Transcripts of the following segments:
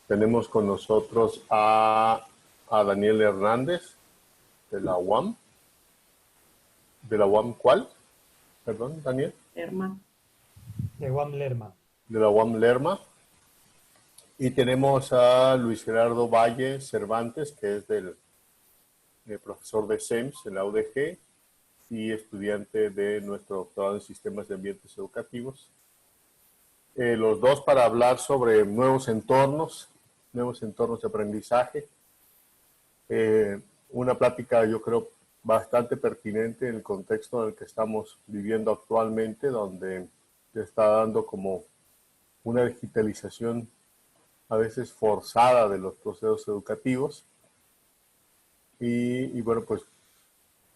Tenemos con nosotros a Daniel Hernández de la UAM. ¿De la UAM cuál? Perdón, Daniel. Lerma. De UAM Lerma. De la UAM Lerma. Y tenemos a Luis Gerardo Valle Cervantes, que es del profesor de SEMS en la UDG y estudiante de nuestro doctorado en Sistemas de Ambientes Educativos. Los dos para hablar sobre nuevos entornos de aprendizaje. Una plática, yo creo, bastante pertinente en el contexto en el que estamos viviendo actualmente, donde se está dando como una digitalización a veces forzada de los procesos educativos. Y bueno, pues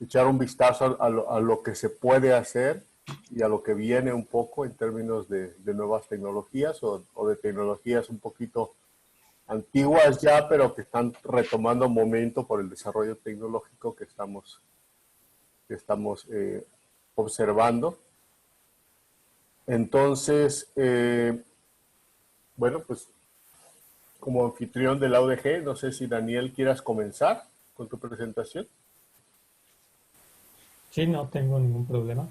echar un vistazo a lo que se puede hacer y a lo que viene un poco en términos de nuevas tecnologías o de tecnologías un poquito antiguas ya, pero que están retomando momento por el desarrollo tecnológico que estamos observando. Entonces, bueno, pues como anfitrión de la UDG, no sé si Daniel quieras comenzar con tu presentación. Sí, no tengo ningún problema.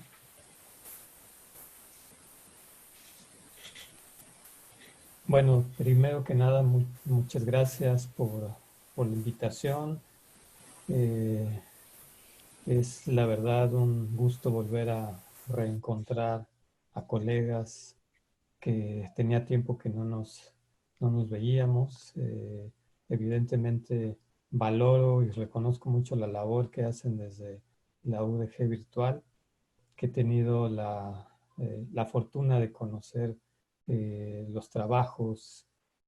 Bueno, primero que nada, muchas gracias por la invitación. Es la verdad un gusto volver a reencontrar a colegas que tenía tiempo que no nos veíamos. Evidentemente valoro y reconozco mucho la labor que hacen desde la UDG virtual, que he tenido la fortuna de conocer los trabajos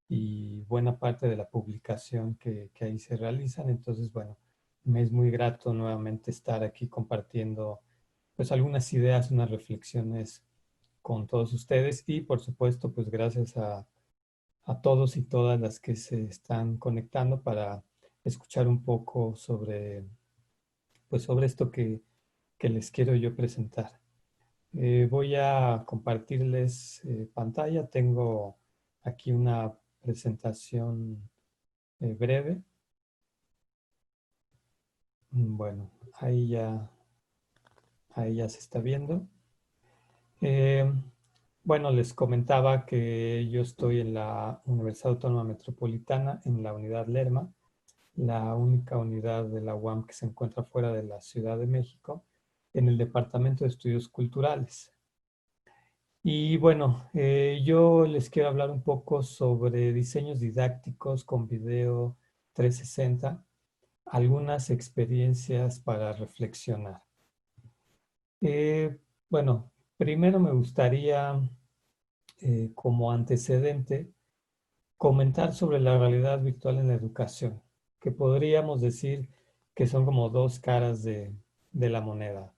y buena parte de la publicación que ahí se realizan. Entonces, bueno, me es muy grato nuevamente estar aquí compartiendo pues algunas ideas, unas reflexiones con todos ustedes y por supuesto pues gracias a todos y todas las que se están conectando para escuchar un poco sobre pues sobre esto que les quiero yo presentar. Voy a compartirles pantalla. Tengo aquí una presentación breve. Bueno, ahí ya se está viendo. Bueno, les comentaba que yo estoy en la Universidad Autónoma Metropolitana, en la unidad Lerma, la única unidad de la UAM que se encuentra fuera de la Ciudad de México, en el Departamento de Estudios Culturales. Y bueno, yo les quiero hablar un poco sobre diseños didácticos con video 360, algunas experiencias para reflexionar. Bueno, primero me gustaría, como antecedente, comentar sobre la realidad virtual en la educación, que podríamos decir que son como dos caras de la moneda.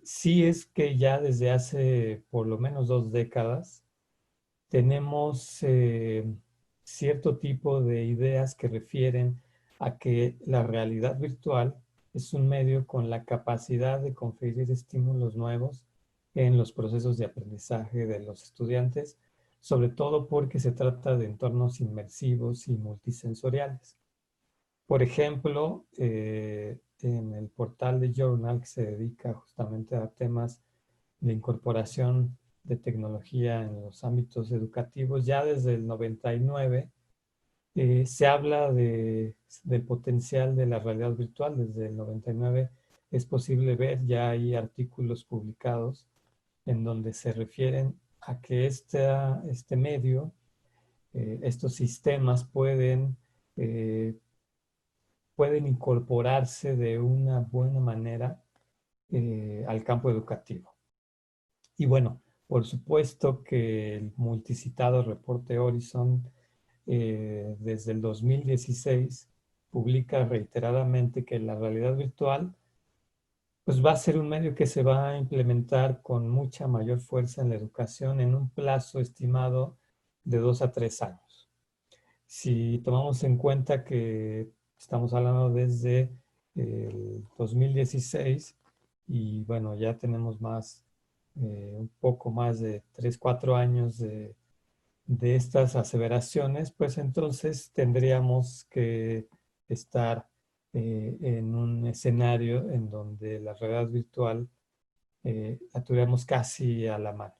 Sí es que ya desde hace por lo menos 2 décadas tenemos cierto tipo de ideas que refieren a que la realidad virtual es un medio con la capacidad de conferir estímulos nuevos en los procesos de aprendizaje de los estudiantes, sobre todo porque se trata de entornos inmersivos y multisensoriales. Por ejemplo, en el portal de Journal, que se dedica justamente a temas de incorporación de tecnología en los ámbitos educativos, ya desde el 99 se habla del potencial de la realidad virtual. Desde el 99 es posible ver, ya hay artículos publicados en donde se refieren a que este medio, estos sistemas eh, pueden incorporarse de una buena manera al campo educativo. Y bueno, por supuesto que el multicitado reporte Horizon desde el 2016 publica reiteradamente que la realidad virtual pues va a ser un medio que se va a implementar con mucha mayor fuerza en la educación en un plazo estimado de 2 a 3 años. Si tomamos en cuenta que estamos hablando desde el 2016 y bueno, ya tenemos un poco más de 3, 4 años de de estas aseveraciones, pues entonces tendríamos que estar en un escenario en donde la realidad virtual la tuviéramos casi a la mano,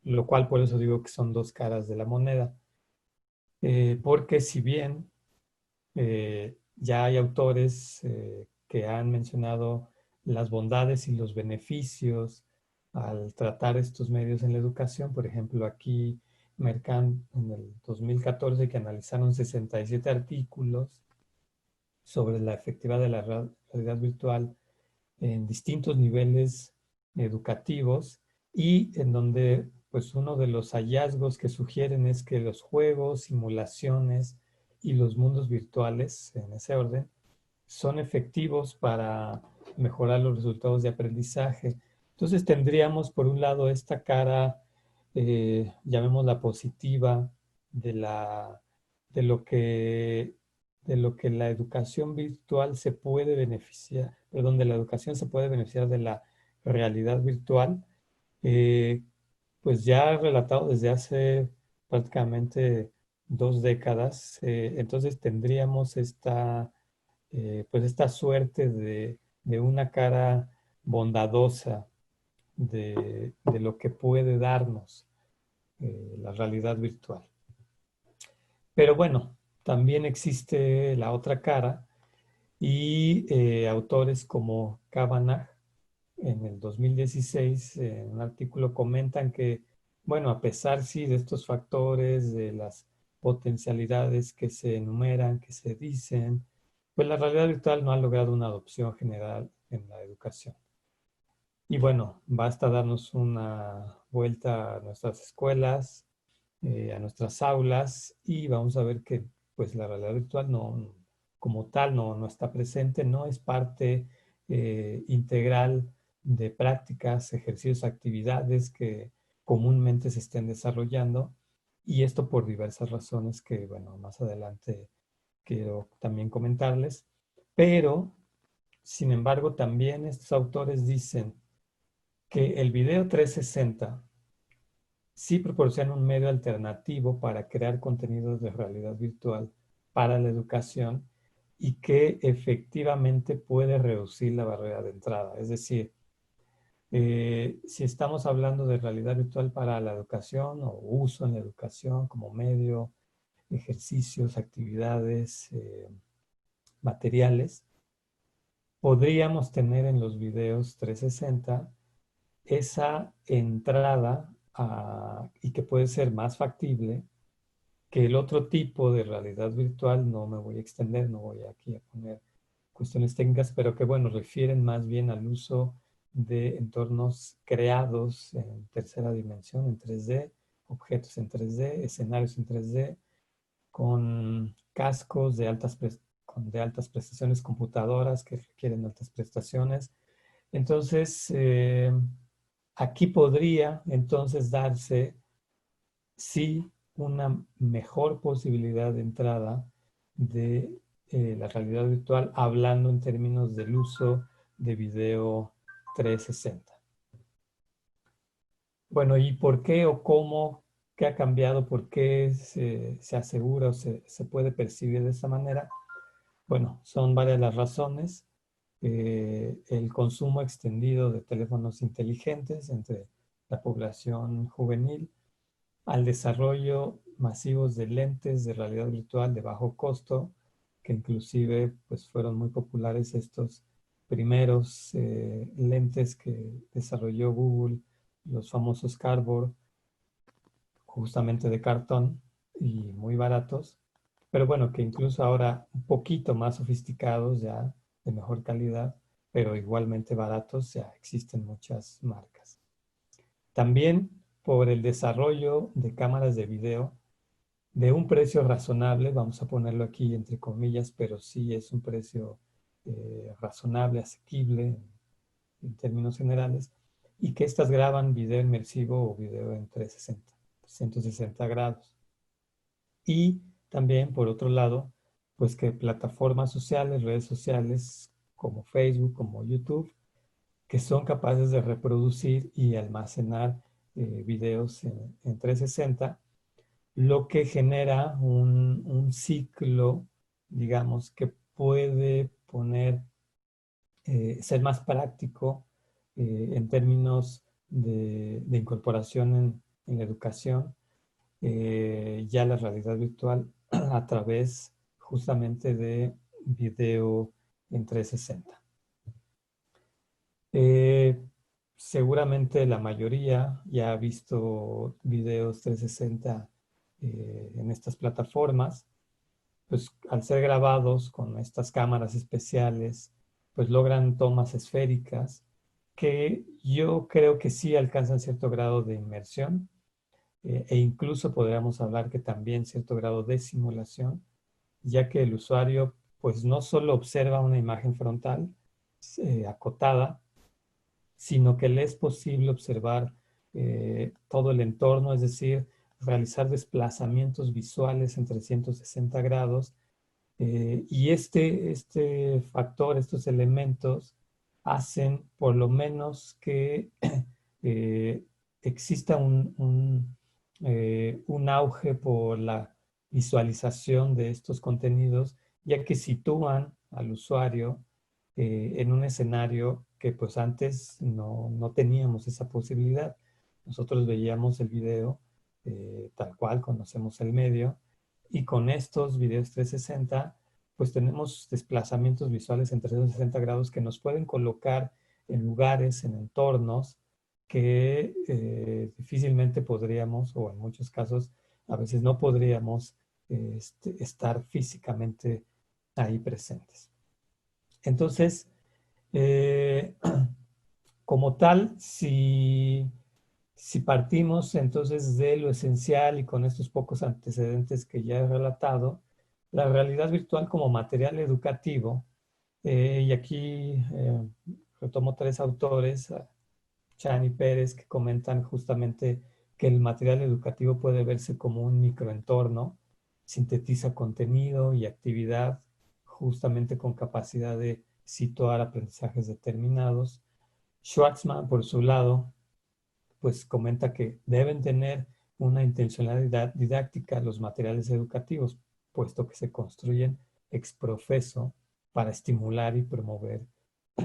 lo cual por eso digo que son dos caras de la moneda, porque si bien ya hay autores que han mencionado las bondades y los beneficios al tratar estos medios en la educación. Por ejemplo, aquí Mercant en el 2014 que analizaron 67 artículos sobre la efectividad de la realidad virtual en distintos niveles educativos y en donde pues uno de los hallazgos que sugieren es que los juegos, simulaciones y los mundos virtuales, en ese orden, son efectivos para mejorar los resultados de aprendizaje. Entonces tendríamos por un lado esta cara, llamémosla positiva, de, la, de, lo que, de lo que la educación virtual se puede beneficiar, perdón, de la educación se puede beneficiar de la realidad virtual, eh, pues ya relatado desde hace prácticamente 2 décadas. Entonces tendríamos pues esta suerte de una cara bondadosa de lo que puede darnos la realidad virtual. Pero bueno, también existe la otra cara y autores como Kavanagh en el 2016 en un artículo comentan que, bueno, a pesar sí de estos factores, de las potencialidades que se enumeran, que se dicen, pues la realidad virtual no ha logrado una adopción general en la educación. Y bueno, basta darnos una vuelta a nuestras escuelas, a nuestras aulas y vamos a ver que pues la realidad virtual no, como tal no está presente, no es parte integral de prácticas, ejercicios, actividades que comúnmente se estén desarrollando y esto por diversas razones que bueno, más adelante quiero también comentarles, pero sin embargo también estos autores dicen que el video 360 sí proporciona un medio alternativo para crear contenidos de realidad virtual para la educación y que efectivamente puede reducir la barrera de entrada. Es decir, si estamos hablando de realidad virtual para la educación o uso en la educación como medio, ejercicios, actividades, materiales, podríamos tener en los videos 360 esa entrada y que puede ser más factible que el otro tipo de realidad virtual. No me voy a extender, no voy aquí a poner cuestiones técnicas, pero que bueno, refieren más bien al uso de entornos creados en tercera dimensión, en 3D, objetos en 3D, escenarios en 3D, con cascos de altas prestaciones, computadoras que requieren altas prestaciones. Entonces, aquí podría entonces darse, sí, una mejor posibilidad de entrada de la realidad virtual, hablando en términos del uso de video 360. Bueno, ¿y por qué o cómo? ¿Qué ha cambiado? ¿Por qué se asegura o se puede percibir de esa manera? Bueno, son varias las razones. El consumo extendido de teléfonos inteligentes entre la población juvenil, al desarrollo masivos de lentes de realidad virtual de bajo costo, que inclusive pues, fueron muy populares estos primeros lentes que desarrolló Google, los famosos Cardboard, justamente de cartón y muy baratos, pero bueno, que incluso ahora un poquito más sofisticados ya, de mejor calidad, pero igualmente baratos, ya existen muchas marcas. También por el desarrollo de cámaras de video de un precio razonable, vamos a ponerlo aquí entre comillas, pero sí es un precio razonable, asequible en términos generales, y que estas graban video inmersivo o video en 360, 160 grados. Y también, por otro lado, pues que plataformas sociales, redes sociales como Facebook, como YouTube, que son capaces de reproducir y almacenar videos en 360, lo que genera un ciclo, digamos, que puede ser más práctico en términos de incorporación en la educación, ya la realidad virtual a través justamente de video en 360. Eh, Seguramente la mayoría ya ha visto videos 360 en estas plataformas, pues al ser grabados con estas cámaras especiales, pues logran tomas esféricas que yo creo que sí alcanzan cierto grado de inmersión, e incluso podríamos hablar que también cierto grado de simulación, ya que el usuario pues no solo observa una imagen frontal acotada, sino que le es posible observar todo el entorno, es decir, realizar desplazamientos visuales en 360 grados. Y este factor, estos elementos, hacen por lo menos que eh, exista un auge por la visualización de estos contenidos, ya que sitúan al usuario en un escenario que pues antes no teníamos esa posibilidad. Nosotros veíamos el video tal cual, conocemos el medio, y con estos videos 360 pues tenemos desplazamientos visuales en 360 grados que nos pueden colocar en lugares, en entornos que difícilmente podríamos, o en muchos casos a veces no podríamos estar físicamente ahí presentes. Entonces, eh, como tal, si partimos entonces de lo esencial y con estos pocos antecedentes que ya he relatado, la realidad virtual como material educativo, y aquí retomo tres autores, Chan y Pérez, que comentan justamente que el material educativo puede verse como un microentorno, sintetiza contenido y actividad justamente con capacidad de situar aprendizajes determinados. Schwartzman, por su lado, pues comenta que deben tener una intencionalidad didáctica los materiales educativos, puesto que se construyen ex profeso para estimular y promover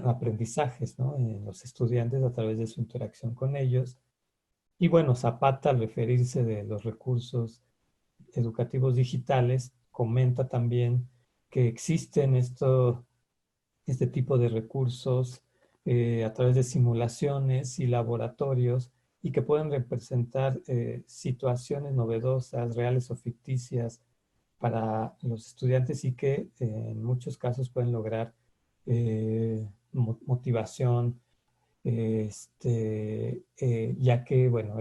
aprendizajes, ¿no?, en los estudiantes a través de su interacción con ellos. Y bueno, Zapata, al referirse de los recursos educativos digitales, comenta también que existen este tipo de recursos a través de simulaciones y laboratorios y que pueden representar situaciones novedosas, reales o ficticias para los estudiantes y que en muchos casos pueden lograr motivación, ya que, bueno,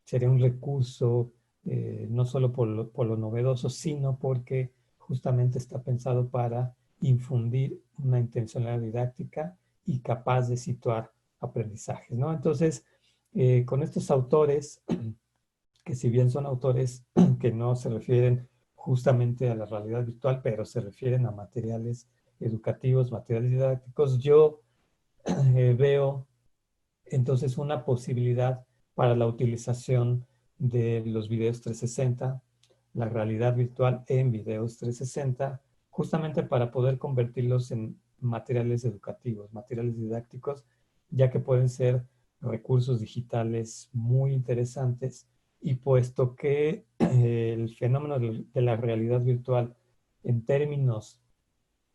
sería un recurso no solo por lo novedoso, sino porque justamente está pensado para infundir una intencionalidad didáctica y capaz de situar aprendizajes, ¿no? Entonces, con estos autores, que si bien son autores que no se refieren justamente a la realidad virtual, pero se refieren a materiales educativos, materiales didácticos, yo veo entonces una posibilidad para la utilización de los videos 360, la realidad virtual en videos 360, justamente para poder convertirlos en materiales educativos, materiales didácticos, ya que pueden ser recursos digitales muy interesantes, y puesto que el fenómeno de la realidad virtual en términos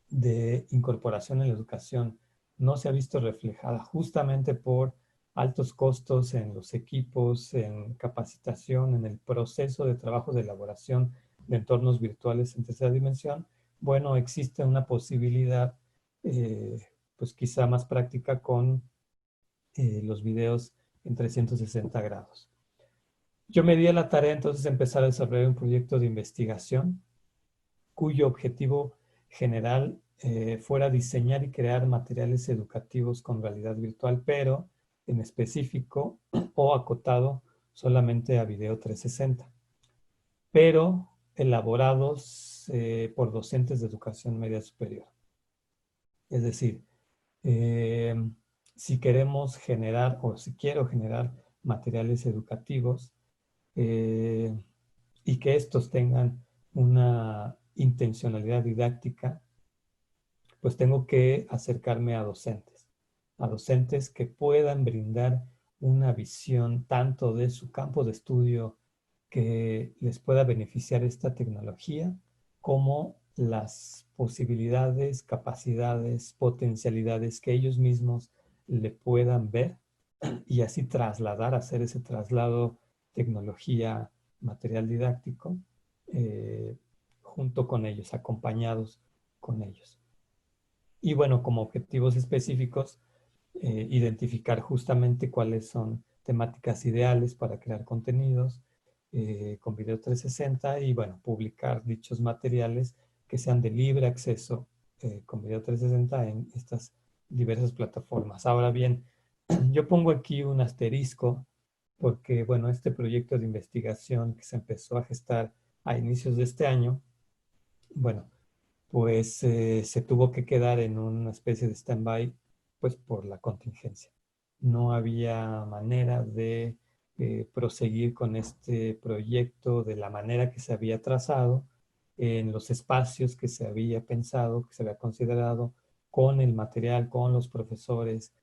de incorporación en la educación no se ha visto reflejada justamente por altos costos en los equipos, en capacitación, en el proceso de trabajo de elaboración de entornos virtuales en tercera dimensión. Bueno, existe una posibilidad, pues quizá más práctica con los videos en 360 grados. Yo me di a la tarea entonces de empezar a desarrollar un proyecto de investigación cuyo objetivo general fuera diseñar y crear materiales educativos con realidad virtual, pero en específico o acotado solamente a video 360, pero elaborados por docentes de educación media superior. Es decir, eh, si queremos generar o si quiero generar materiales educativos, y que estos tengan una intencionalidad didáctica, pues tengo que acercarme a docentes que puedan brindar una visión tanto de su campo de estudio que les pueda beneficiar esta tecnología, como las posibilidades, capacidades, potencialidades que ellos mismos le puedan ver y así trasladar, hacer ese traslado tecnología, material didáctico, eh, junto con ellos, acompañados con ellos. Y bueno, como objetivos específicos, identificar justamente cuáles son temáticas ideales para crear contenidos con Video 360 y bueno, publicar dichos materiales que sean de libre acceso con Video 360 en estas diversas plataformas. Ahora bien, yo pongo aquí un asterisco porque, bueno, este proyecto de investigación que se empezó a gestar a inicios de este año, bueno, pues se tuvo que quedar en una especie de stand-by, pues por la contingencia. No había manera de proseguir con este proyecto de la manera que se había trazado, en los espacios que se había pensado, que se había considerado, con el material, con los profesores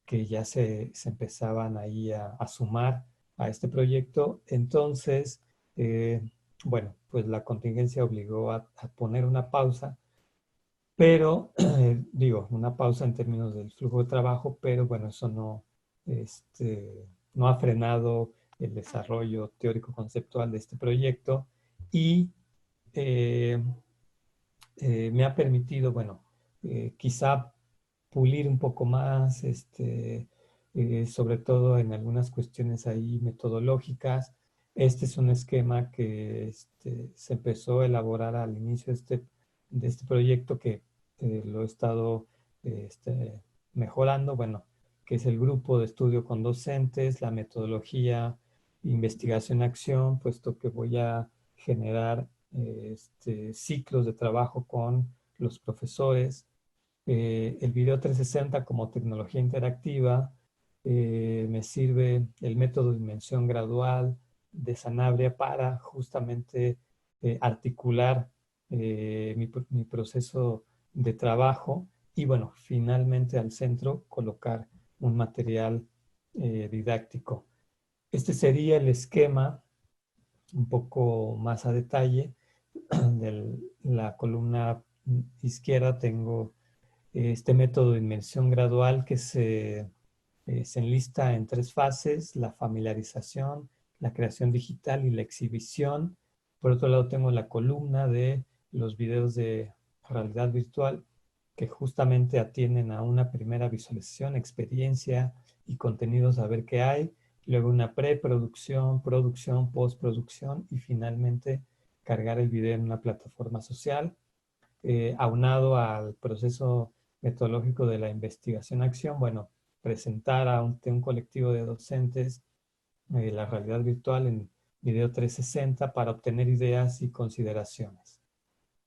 que ya se empezaban ahí a sumar a este proyecto. Entonces, bueno, pues la contingencia obligó a poner una pausa, pero digo, una pausa en términos del flujo de trabajo, pero bueno, eso no, no ha frenado el desarrollo teórico-conceptual de este proyecto y eh, me ha permitido, bueno, quizá pulir un poco más, sobre todo en algunas cuestiones ahí metodológicas. Este es un esquema que se empezó a elaborar al inicio de este proyecto que lo he estado mejorando, bueno, que es el grupo de estudio con docentes, la metodología, investigación-acción, puesto que voy a generar ciclos de trabajo con los profesores, el video 360 como tecnología interactiva, me sirve el método de dimensión gradual de Sanabria para justamente articular mi proceso de trabajo y bueno, finalmente al centro colocar un material didáctico. Este sería el esquema un poco más a detalle. De la columna izquierda tengo este método de inmersión gradual que se enlista en 3 fases: la familiarización, la creación digital y la exhibición. Por otro lado tengo la columna de los videos de realidad virtual que justamente atienden a una primera visualización, experiencia y contenidos a ver qué hay. Luego una preproducción, producción, postproducción y finalmente cargar el video en una plataforma social. Aunado al proceso metodológico de la investigación-acción, bueno, presentar a un colectivo de docentes la realidad virtual en video 360 para obtener ideas y consideraciones.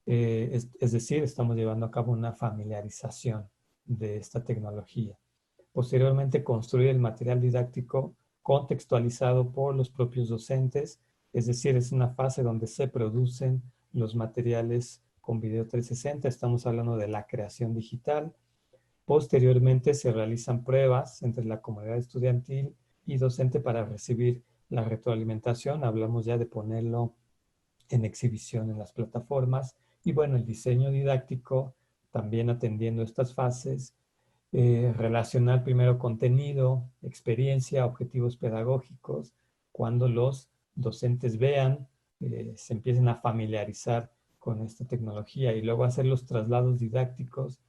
Es decir, estamos llevando a cabo una familiarización de esta tecnología. Posteriormente, construir el material didáctico contextualizado por los propios docentes, es decir, es una fase donde se producen los materiales con video 360, estamos hablando de la creación digital. Posteriormente se realizan pruebas entre la comunidad estudiantil y docente para recibir la retroalimentación, hablamos ya de ponerlo en exhibición en las plataformas y bueno, el diseño didáctico también atendiendo estas fases, relacionar primero contenido, experiencia, objetivos pedagógicos, cuando los docentes vean, se empiecen a familiarizar con esta tecnología y luego hacer los traslados didácticos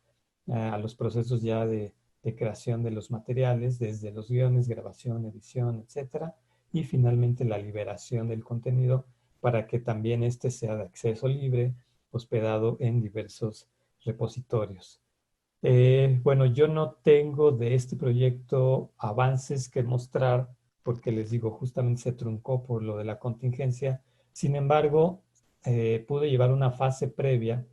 a los procesos ya de creación de los materiales, desde los guiones, grabación, edición, etcétera, y finalmente la liberación del contenido para que también este sea de acceso libre, hospedado en diversos repositorios. Bueno, yo no tengo de este proyecto avances que mostrar porque les digo, justamente se truncó por lo de la contingencia. Sin embargo, pude llevar una fase previa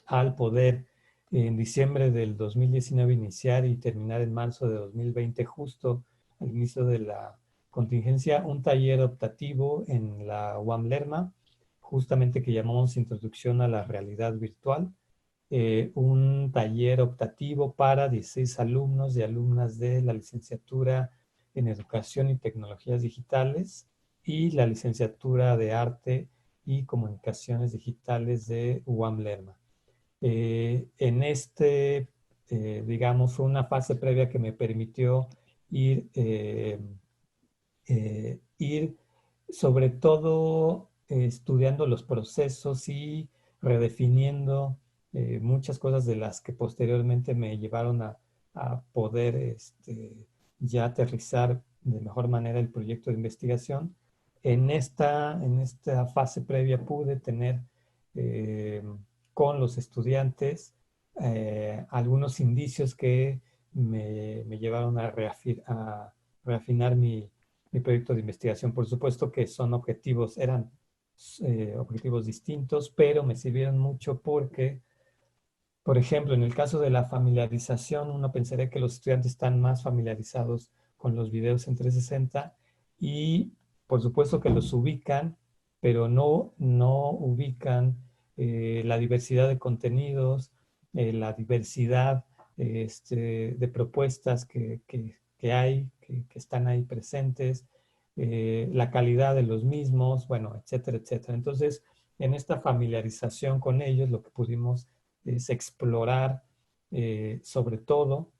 al poder en diciembre del 2019 iniciar y terminar en marzo de 2020, justo al inicio de la contingencia un taller optativo en la UAM Lerma, justamente que llamamos Introducción a la Realidad Virtual, un taller optativo para 16 alumnos y alumnas de la licenciatura en Educación y Tecnologías Digitales y la licenciatura de Arte y Comunicaciones Digitales de UAM Lerma. Digamos, fue una fase previa que me permitió ir sobre todo estudiando los procesos y redefiniendo muchas cosas de las que posteriormente me llevaron a poder ya aterrizar de mejor manera el proyecto de investigación. En esta fase previa pude tener eh, con los estudiantes algunos indicios que me llevaron a reafinar mi proyecto de investigación. Por supuesto que eran objetivos distintos, pero me sirvieron mucho porque, por ejemplo, en el caso de la familiarización, uno pensaría que los estudiantes están más familiarizados con los videos en 360 y por supuesto que los ubican, pero no ubican la diversidad de contenidos, la diversidad de propuestas que hay, que están ahí presentes, la calidad de los mismos, bueno, etcétera, etcétera. Entonces, en esta familiarización con ellos, lo que pudimos es explorar sobre todo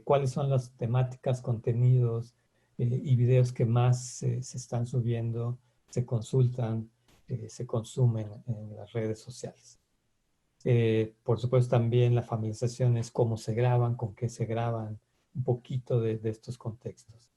cuáles son las temáticas, contenidos y videos que más se están subiendo, se consultan, se consumen en las redes sociales. Por supuesto también la familiarización es cómo se graban, con qué se graban, un poquito de estos contextos.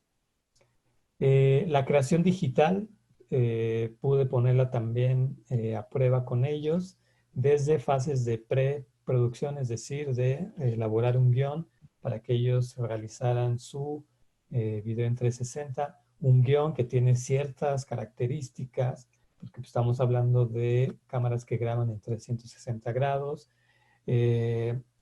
La creación digital pude ponerla también a prueba con ellos desde fases de preproducción, es decir, de elaborar un guión para que ellos realizaran su video en 360, un guión que tiene ciertas características, porque estamos hablando de cámaras que graban en 360 grados,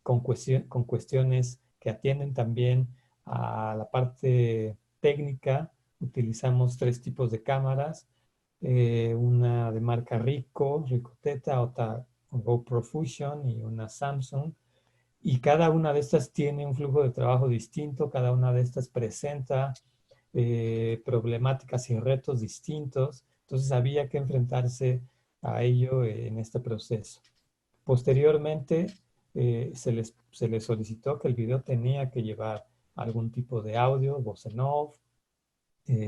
con cuestiones que atienden también a la parte técnica. Utilizamos 3 tipos de cámaras, una de marca Ricoh Teta, otra GoPro Fusion y una Samsung. Y cada una de estas tiene un flujo de trabajo distinto, cada una de estas presenta problemáticas y retos distintos. Entonces había que enfrentarse a ello en este proceso. Posteriormente, se les solicitó que el video tenía que llevar algún tipo de audio, voz en off,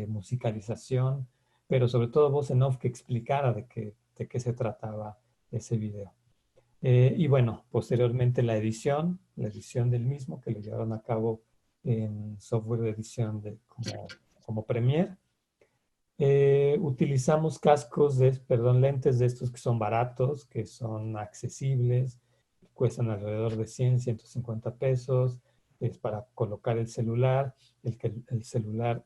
musicalización, pero sobre todo voz en off que explicara de qué se trataba ese video. Y bueno, posteriormente la edición del mismo, que lo llevaron a cabo en software de edición como Premiere. Utilizamos lentes de estos que son baratos, que son accesibles, cuestan alrededor de 100, 150 pesos. Es para colocar el celular, el celular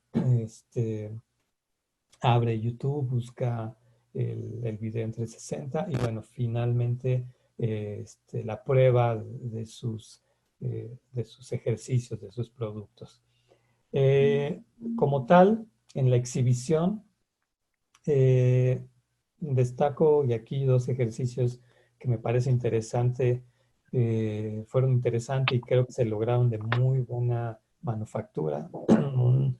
abre YouTube, busca el video en 360 y bueno, finalmente la prueba de sus ejercicios, de sus productos. Como tal, en la exhibición, destaco y aquí 2 ejercicios que me parece fueron interesantes y creo que se lograron de muy buena manufactura. un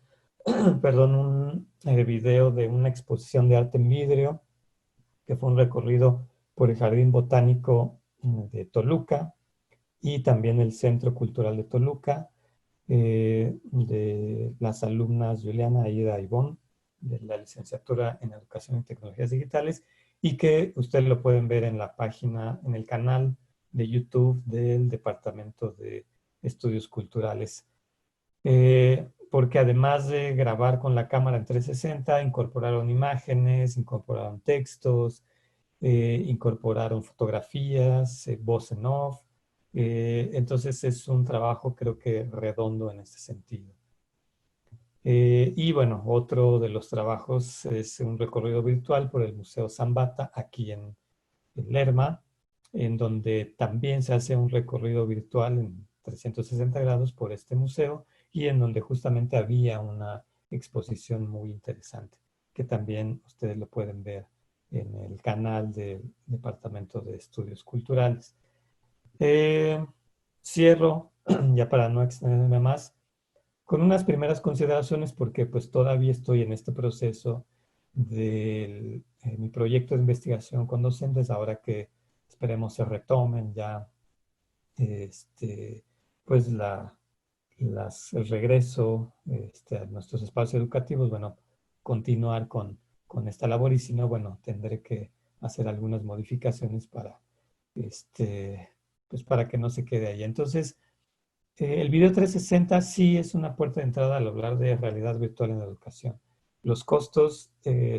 video de una exposición de arte en vidrio, que fue un recorrido por el Jardín Botánico de Toluca y también el Centro Cultural de Toluca, de las alumnas Juliana, Aida y Ivonne, de la licenciatura en Educación y Tecnologías Digitales, y que ustedes lo pueden ver en la página, en el canal de YouTube del Departamento de Estudios Culturales. Porque además de grabar con la cámara en 360, incorporaron imágenes, incorporaron textos, incorporaron fotografías, voz en off. Entonces es un trabajo creo que redondo en este sentido. Y bueno, otro de los trabajos es un recorrido virtual por el Museo Zambata aquí en Lerma, en donde también se hace un recorrido virtual en 360 grados por este museo y en donde justamente había una exposición muy interesante, que también ustedes lo pueden ver en el canal del Departamento de Estudios Culturales. Cierro, ya para no extenderme más, con unas primeras consideraciones porque pues todavía estoy en este proceso de mi proyecto de investigación con docentes, ahora que esperemos se retomen ya pues el regreso a nuestros espacios educativos, bueno, continuar con esta labor y si no, bueno, tendré que hacer algunas modificaciones para, pues para que no se quede ahí. Entonces, el video 360 sí es una puerta de entrada al hablar de realidad virtual en la educación. Los costos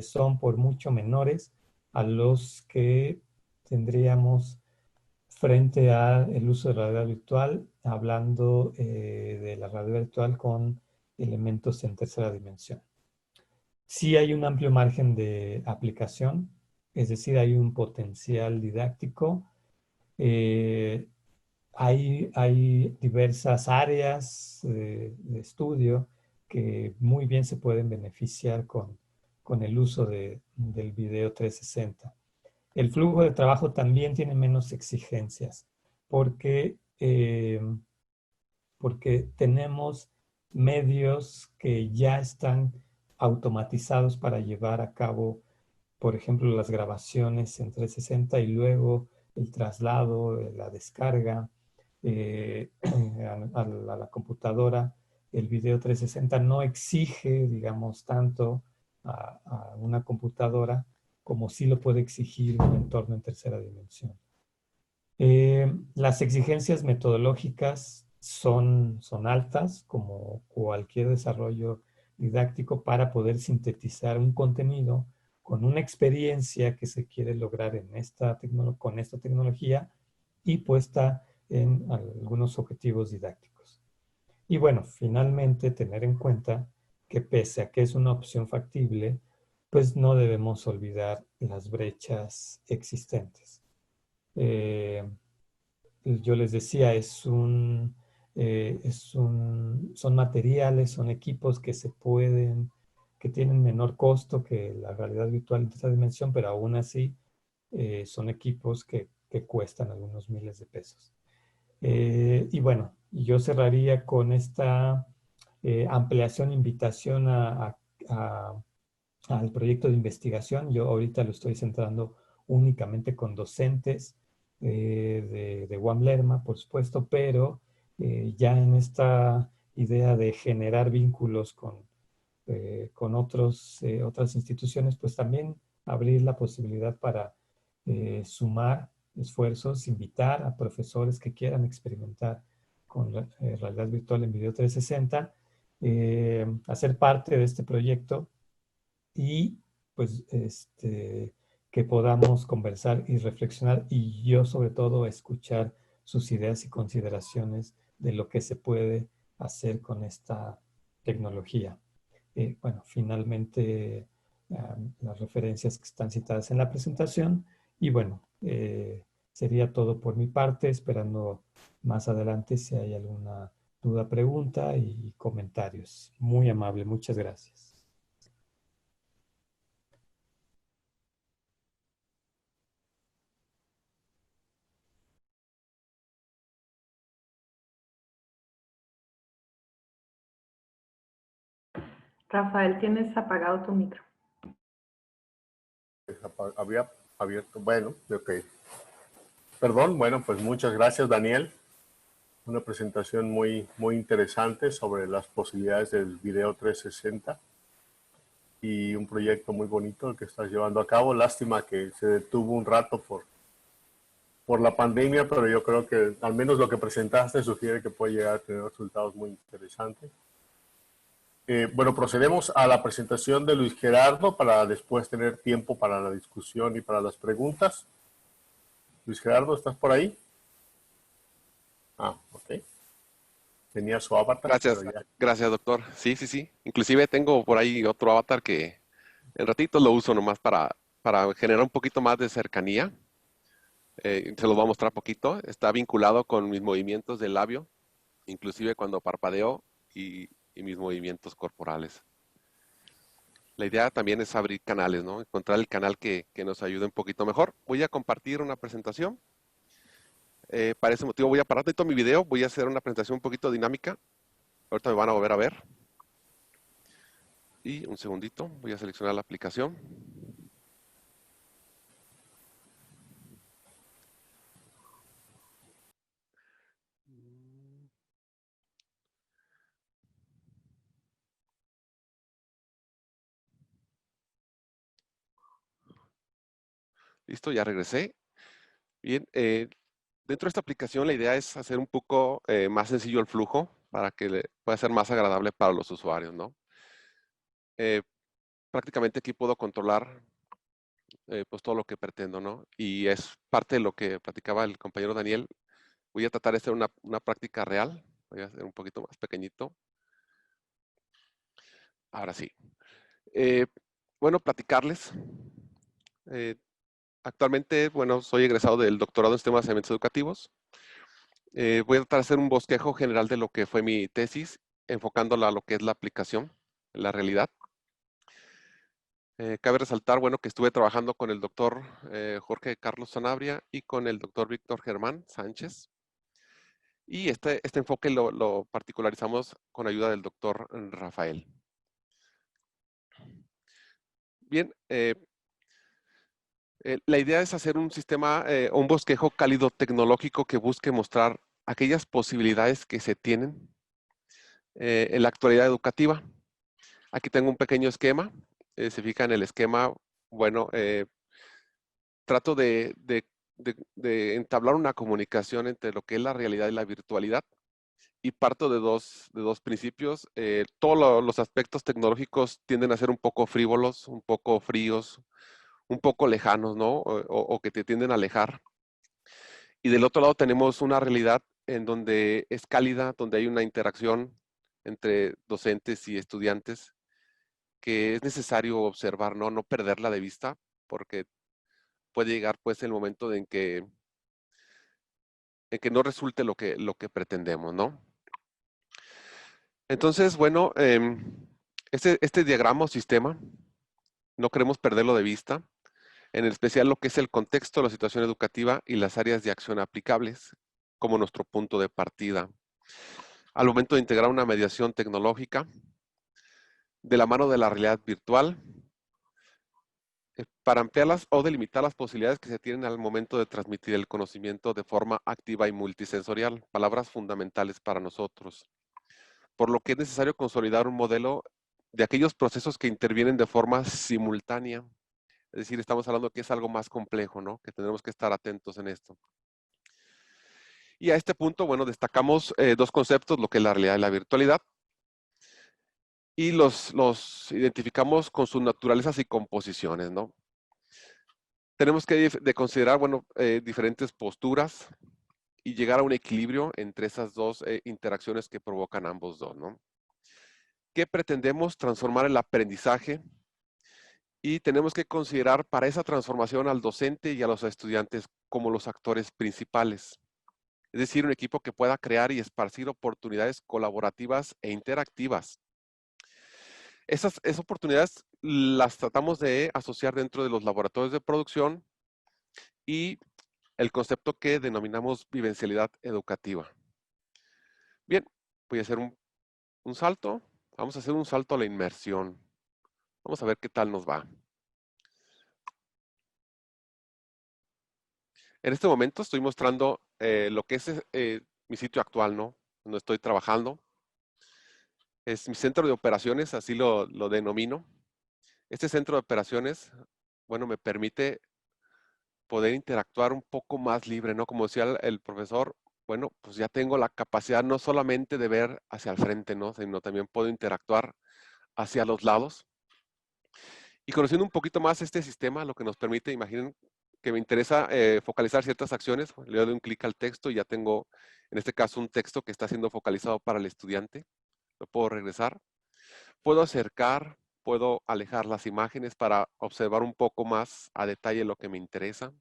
son por mucho menores a los que tendríamos frente al uso de realidad virtual, hablando de la realidad virtual con elementos en tercera dimensión. Sí hay un amplio margen de aplicación, es decir, hay un potencial didáctico. Hay diversas áreas de estudio que muy bien se pueden beneficiar con el uso del video 360. El flujo de trabajo también tiene menos exigencias porque, porque tenemos medios que ya están automatizados para llevar a cabo, por ejemplo, las grabaciones en 360 y luego el traslado, la descarga a la computadora. El video 360 no exige, digamos, tanto a una computadora como sí lo puede exigir un entorno en tercera dimensión. Las exigencias metodológicas son altas, como cualquier desarrollo didáctico, para poder sintetizar un contenido con una experiencia que se quiere lograr con esta tecnología y puesta en algunos objetivos didácticos. Y bueno, finalmente tener en cuenta que pese a que es una opción factible, pues no debemos olvidar las brechas existentes. Yo les decía, son materiales, son equipos que tienen menor costo que la realidad virtual en esta dimensión, pero aún así son equipos que cuestan algunos miles de pesos. Y bueno, yo cerraría con esta ampliación, invitación al proyecto de investigación. Yo ahorita lo estoy centrando únicamente con docentes de UAM Lerma, por supuesto, pero ya en esta idea de generar vínculos con otras instituciones, pues también abrir la posibilidad para sumar esfuerzos, invitar a profesores que quieran experimentar con realidad virtual en video 360, hacer parte de este proyecto y pues que podamos conversar y reflexionar y yo sobre todo escuchar sus ideas y consideraciones de lo que se puede hacer con esta tecnología. Bueno, finalmente las referencias que están citadas en la presentación y bueno, sería todo por mi parte, esperando más adelante si hay alguna duda, pregunta y comentarios. Muy amable, muchas gracias. Rafael, tienes apagado tu micro. Había abierto, bueno, ok. Perdón, bueno, pues muchas gracias, Daniel. Una presentación muy interesante sobre las posibilidades del video 360 y un proyecto muy bonito el que estás llevando a cabo. Lástima que se detuvo un rato por la pandemia, pero yo creo que al menos lo que presentaste sugiere que puede llegar a tener resultados muy interesantes. Bueno, procedemos a la presentación de Luis Gerardo para después tener tiempo para la discusión y para las preguntas. Luis Gerardo, ¿estás por ahí? Ah, ok. Tenía su avatar, Gracias, pero ya. gracias, doctor. Sí, sí, sí. Inclusive tengo por ahí otro avatar que en ratito lo uso nomás para generar un poquito más de cercanía. Se los voy a mostrar poquito. Está vinculado con mis movimientos del labio, inclusive cuando parpadeo y mis movimientos corporales. La idea también es abrir canales, ¿no? Encontrar el canal que nos ayude un poquito mejor. Voy a compartir una presentación. Para ese motivo voy a parar todo mi video. Voy a hacer una presentación un poquito dinámica. Ahorita me van a volver a ver. Y un segundito, voy a seleccionar la aplicación. Listo, ya regresé. Bien, dentro de esta aplicación la idea es hacer un poco más sencillo el flujo para que pueda ser más agradable para los usuarios, ¿no? Prácticamente aquí puedo controlar pues todo lo que pretendo, ¿no? Y es parte de lo que platicaba el compañero Daniel. Voy a tratar de hacer una práctica real. Voy a hacer un poquito más pequeñito. Ahora sí. Bueno, platicarles. Actualmente, bueno, soy egresado del doctorado en sistemas de eventos educativos. Voy a tratar de hacer un bosquejo general de lo que fue mi tesis, enfocándola a lo que es la aplicación, la realidad. Cabe resaltar, bueno, que estuve trabajando con el doctor Jorge Carlos Sanabria y con el doctor Víctor Germán Sánchez. Y este enfoque lo particularizamos con ayuda del doctor Rafael. Bien, la idea es hacer un sistema, un bosquejo cálido tecnológico que busque mostrar aquellas posibilidades que se tienen en la actualidad educativa. Aquí tengo un pequeño esquema. Se fija en el esquema, bueno, trato de entablar una comunicación entre lo que es la realidad y la virtualidad. Y parto de dos principios. Todos los aspectos tecnológicos tienden a ser un poco frívolos, un poco fríos, un poco lejanos, ¿no? O que te tienden a alejar. Y del otro lado tenemos una realidad en donde es cálida, donde hay una interacción entre docentes y estudiantes que es necesario observar, ¿no? No perderla de vista, porque puede llegar pues el momento en que no resulte lo que pretendemos, ¿no? Entonces, bueno, este diagrama o sistema no queremos perderlo de vista, en especial lo que es el contexto, la situación educativa y las áreas de acción aplicables como nuestro punto de partida. Al momento de integrar una mediación tecnológica de la mano de la realidad virtual, para ampliarlas o delimitar las posibilidades que se tienen al momento de transmitir el conocimiento de forma activa y multisensorial, palabras fundamentales para nosotros. Por lo que es necesario consolidar un modelo de aquellos procesos que intervienen de forma simultánea. Es decir, estamos hablando que es algo más complejo, ¿no? Que tendremos que estar atentos en esto. Y a este punto, bueno, destacamos dos conceptos, lo que es la realidad y la virtualidad. Y los identificamos con sus naturalezas y composiciones, ¿no? Tenemos que considerar, bueno, diferentes posturas y llegar a un equilibrio entre esas dos interacciones que provocan ambos dos, ¿no? ¿Qué pretendemos? Transformar el aprendizaje y tenemos que considerar para esa transformación al docente y a los estudiantes como los actores principales. Es decir, un equipo que pueda crear y esparcir oportunidades colaborativas e interactivas. Esas oportunidades las tratamos de asociar dentro de los laboratorios de producción y el concepto que denominamos vivencialidad educativa. Bien, voy a hacer un salto. Vamos a hacer un salto a la inmersión. Vamos a ver qué tal nos va. En este momento estoy mostrando lo que es mi sitio actual, ¿no? Donde estoy trabajando. Es mi centro de operaciones, así lo denomino. Este centro de operaciones, bueno, me permite poder interactuar un poco más libre, ¿no? Como decía el profesor, bueno, pues ya tengo la capacidad no solamente de ver hacia el frente, ¿no? Sino también puedo interactuar hacia los lados. Y conociendo un poquito más este sistema, lo que nos permite, imaginen que me interesa focalizar ciertas acciones, le doy un clic al texto y ya tengo, en este caso, un texto que está siendo focalizado para el estudiante. Lo puedo regresar. Puedo acercar, puedo alejar las imágenes para observar un poco más a detalle lo que me interesa.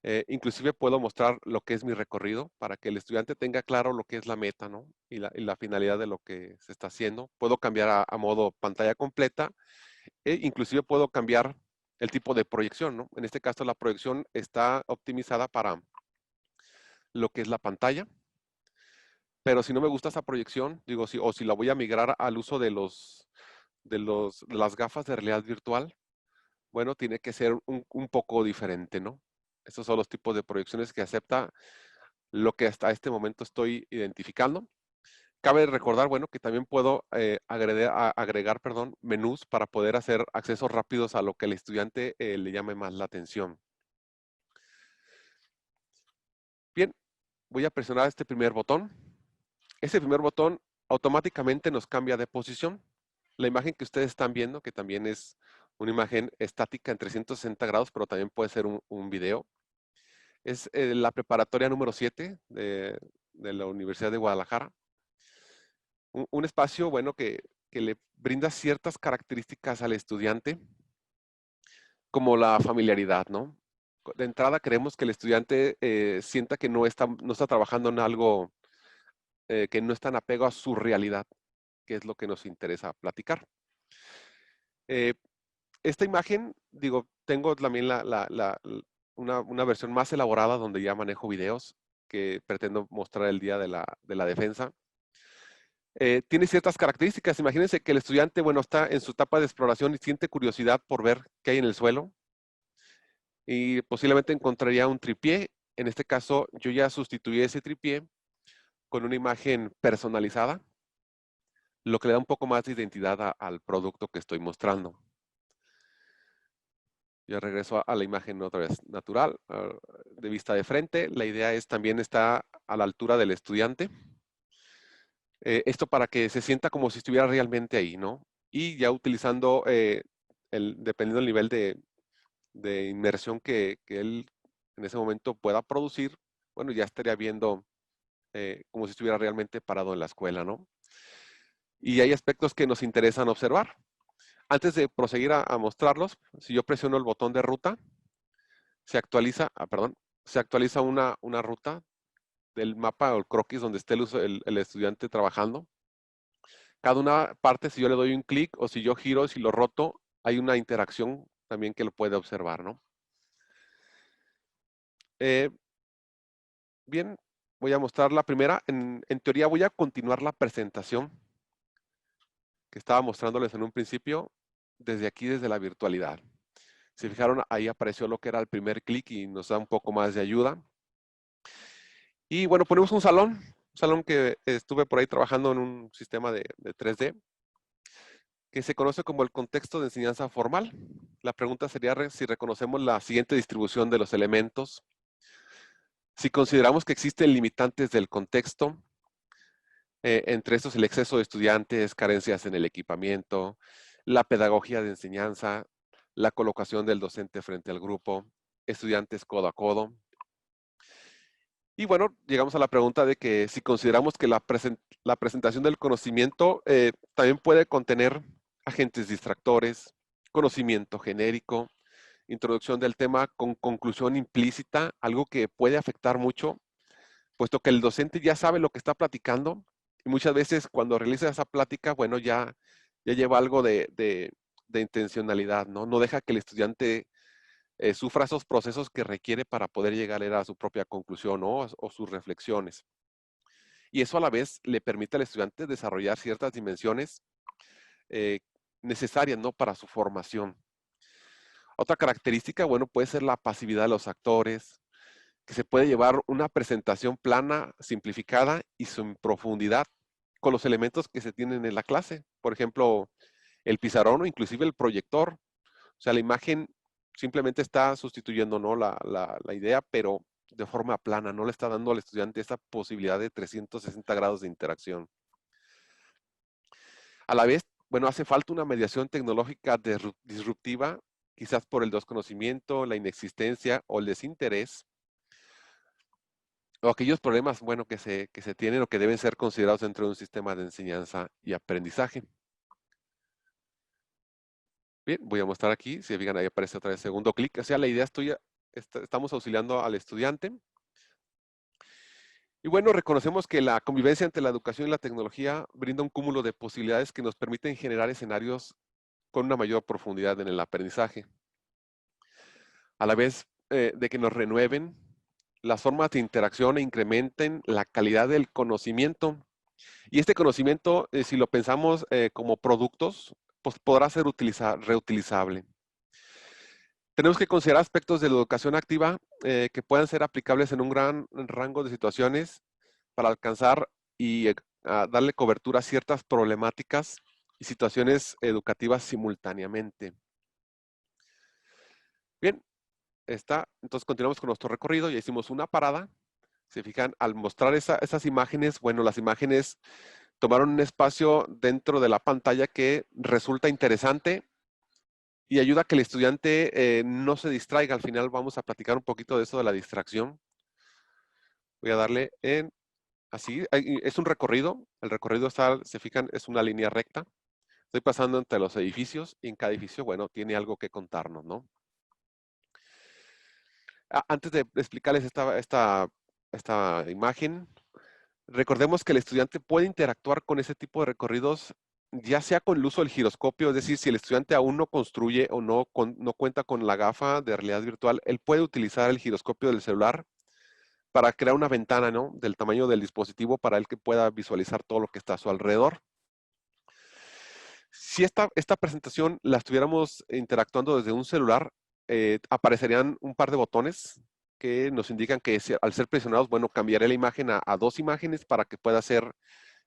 Inclusive puedo mostrar lo que es mi recorrido para que el estudiante tenga claro lo que es la meta, ¿no? Y la finalidad de lo que se está haciendo. Puedo cambiar a modo pantalla completa e inclusive puedo cambiar el tipo de proyección, ¿no? En este caso la proyección está optimizada para lo que es la pantalla. Pero si no me gusta esa proyección, digo, o si la voy a migrar al uso de las gafas de realidad virtual, bueno, tiene que ser un poco diferente, ¿no? Esos son los tipos de proyecciones que acepta lo que hasta este momento estoy identificando. Cabe recordar, bueno, que también puedo agregar, perdón, menús para poder hacer accesos rápidos a lo que el estudiante le llame más la atención. Bien, voy a presionar este primer botón. Ese primer botón automáticamente nos cambia de posición. La imagen que ustedes están viendo, que también es una imagen estática en 360 grados, pero también puede ser un video, es la preparatoria número 7 de la Universidad de Guadalajara. Un espacio, bueno, que le brinda ciertas características al estudiante, como la familiaridad, ¿no? De entrada queremos que el estudiante sienta que no está trabajando en algo que no está en apego a su realidad, que es lo que nos interesa platicar. Esta imagen, digo, tengo también una versión más elaborada donde ya manejo videos que pretendo mostrar el día de la defensa. Tiene ciertas características. Imagínense que el estudiante, bueno, está en su etapa de exploración y siente curiosidad por ver qué hay en el suelo. Y posiblemente encontraría un tripié. En este caso, yo ya sustituí ese tripié con una imagen personalizada, lo que le da un poco más de identidad al producto que estoy mostrando. Yo regreso a la imagen otra vez natural, de vista de frente. La idea es también está a la altura del estudiante. Esto para que se sienta como si estuviera realmente ahí, ¿no? Y ya utilizando, dependiendo del nivel de inmersión que él en ese momento pueda producir, bueno, ya estaría viendo como si estuviera realmente parado en la escuela, ¿no? Y hay aspectos que nos interesan observar. Antes de proseguir a mostrarlos, si yo presiono el botón de ruta, se actualiza una ruta del mapa o el croquis donde esté el estudiante trabajando. Cada una parte, si yo le doy un clic o si yo giro, si lo roto, hay una interacción también que lo puede observar, ¿no? Bien, voy a mostrar la primera. En teoría voy a continuar la presentación que estaba mostrándoles en un principio desde aquí, desde la virtualidad. Si fijaron, ahí apareció lo que era el primer clic y nos da un poco más de ayuda. Y bueno, ponemos un salón que estuve por ahí trabajando en un sistema de 3D, que se conoce como el contexto de enseñanza formal. La pregunta sería si reconocemos la siguiente distribución de los elementos, si consideramos que existen limitantes del contexto, entre estos el exceso de estudiantes, carencias en el equipamiento, la pedagogía de enseñanza, la colocación del docente frente al grupo, estudiantes codo a codo. Y bueno, llegamos a la pregunta de que si consideramos que la presentación del conocimiento también puede contener agentes distractores, conocimiento genérico, introducción del tema con conclusión implícita, algo que puede afectar mucho, puesto que el docente ya sabe lo que está platicando y muchas veces cuando realiza esa plática, bueno, ya lleva algo de intencionalidad, ¿no? No deja que el estudiante sufra esos procesos que requiere para poder llegar a su propia conclusión, ¿no? O sus reflexiones. Y eso a la vez le permite al estudiante desarrollar ciertas dimensiones necesarias, ¿no? Para su formación. Otra característica, bueno, puede ser la pasividad de los actores, que se puede llevar una presentación plana, simplificada y sin profundidad con los elementos que se tienen en la clase. Por ejemplo, el pizarrón o inclusive el proyector. O sea, la imagen simplemente está sustituyendo, ¿no? la idea, pero de forma plana, no le está dando al estudiante esa posibilidad de 360 grados de interacción. A la vez, bueno, hace falta una mediación tecnológica disruptiva, quizás por el desconocimiento, la inexistencia o el desinterés, o aquellos problemas, bueno, que se tienen o que deben ser considerados dentro de un sistema de enseñanza y aprendizaje. Bien, voy a mostrar aquí, si fijan ahí aparece otra vez segundo clic, o sea, la idea estoy estamos auxiliando al estudiante. Y bueno, reconocemos que la convivencia entre la educación y la tecnología brinda un cúmulo de posibilidades que nos permiten generar escenarios con una mayor profundidad en el aprendizaje. A la vez de que nos renueven las formas de interacción e incrementen la calidad del conocimiento. Y este conocimiento, si lo pensamos como productos, pues podrá ser reutilizable. Tenemos que considerar aspectos de la educación activa que puedan ser aplicables en un gran rango de situaciones para alcanzar y darle cobertura a ciertas problemáticas y situaciones educativas simultáneamente. Bien, entonces continuamos con nuestro recorrido. Ya hicimos una parada. Se fijan, al mostrar esas imágenes, bueno, las imágenes tomaron un espacio dentro de la pantalla que resulta interesante y ayuda a que el estudiante no se distraiga. Al final vamos a platicar un poquito de eso de la distracción. Voy a darle en así. Es un recorrido. El recorrido está, se fijan, es una línea recta. Estoy pasando entre los edificios y en cada edificio, bueno, tiene algo que contarnos, ¿no? Antes de explicarles esta imagen, recordemos que el estudiante puede interactuar con ese tipo de recorridos, ya sea con el uso del giroscopio, es decir, si el estudiante aún no construye o no cuenta con la gafa de realidad virtual, él puede utilizar el giroscopio del celular para crear una ventana, ¿no?, del tamaño del dispositivo para él que pueda visualizar todo lo que está a su alrededor. Si esta presentación la estuviéramos interactuando desde un celular, aparecerían un par de botones que nos indican que al ser presionados, bueno, cambiaré la imagen a 2 imágenes para que pueda ser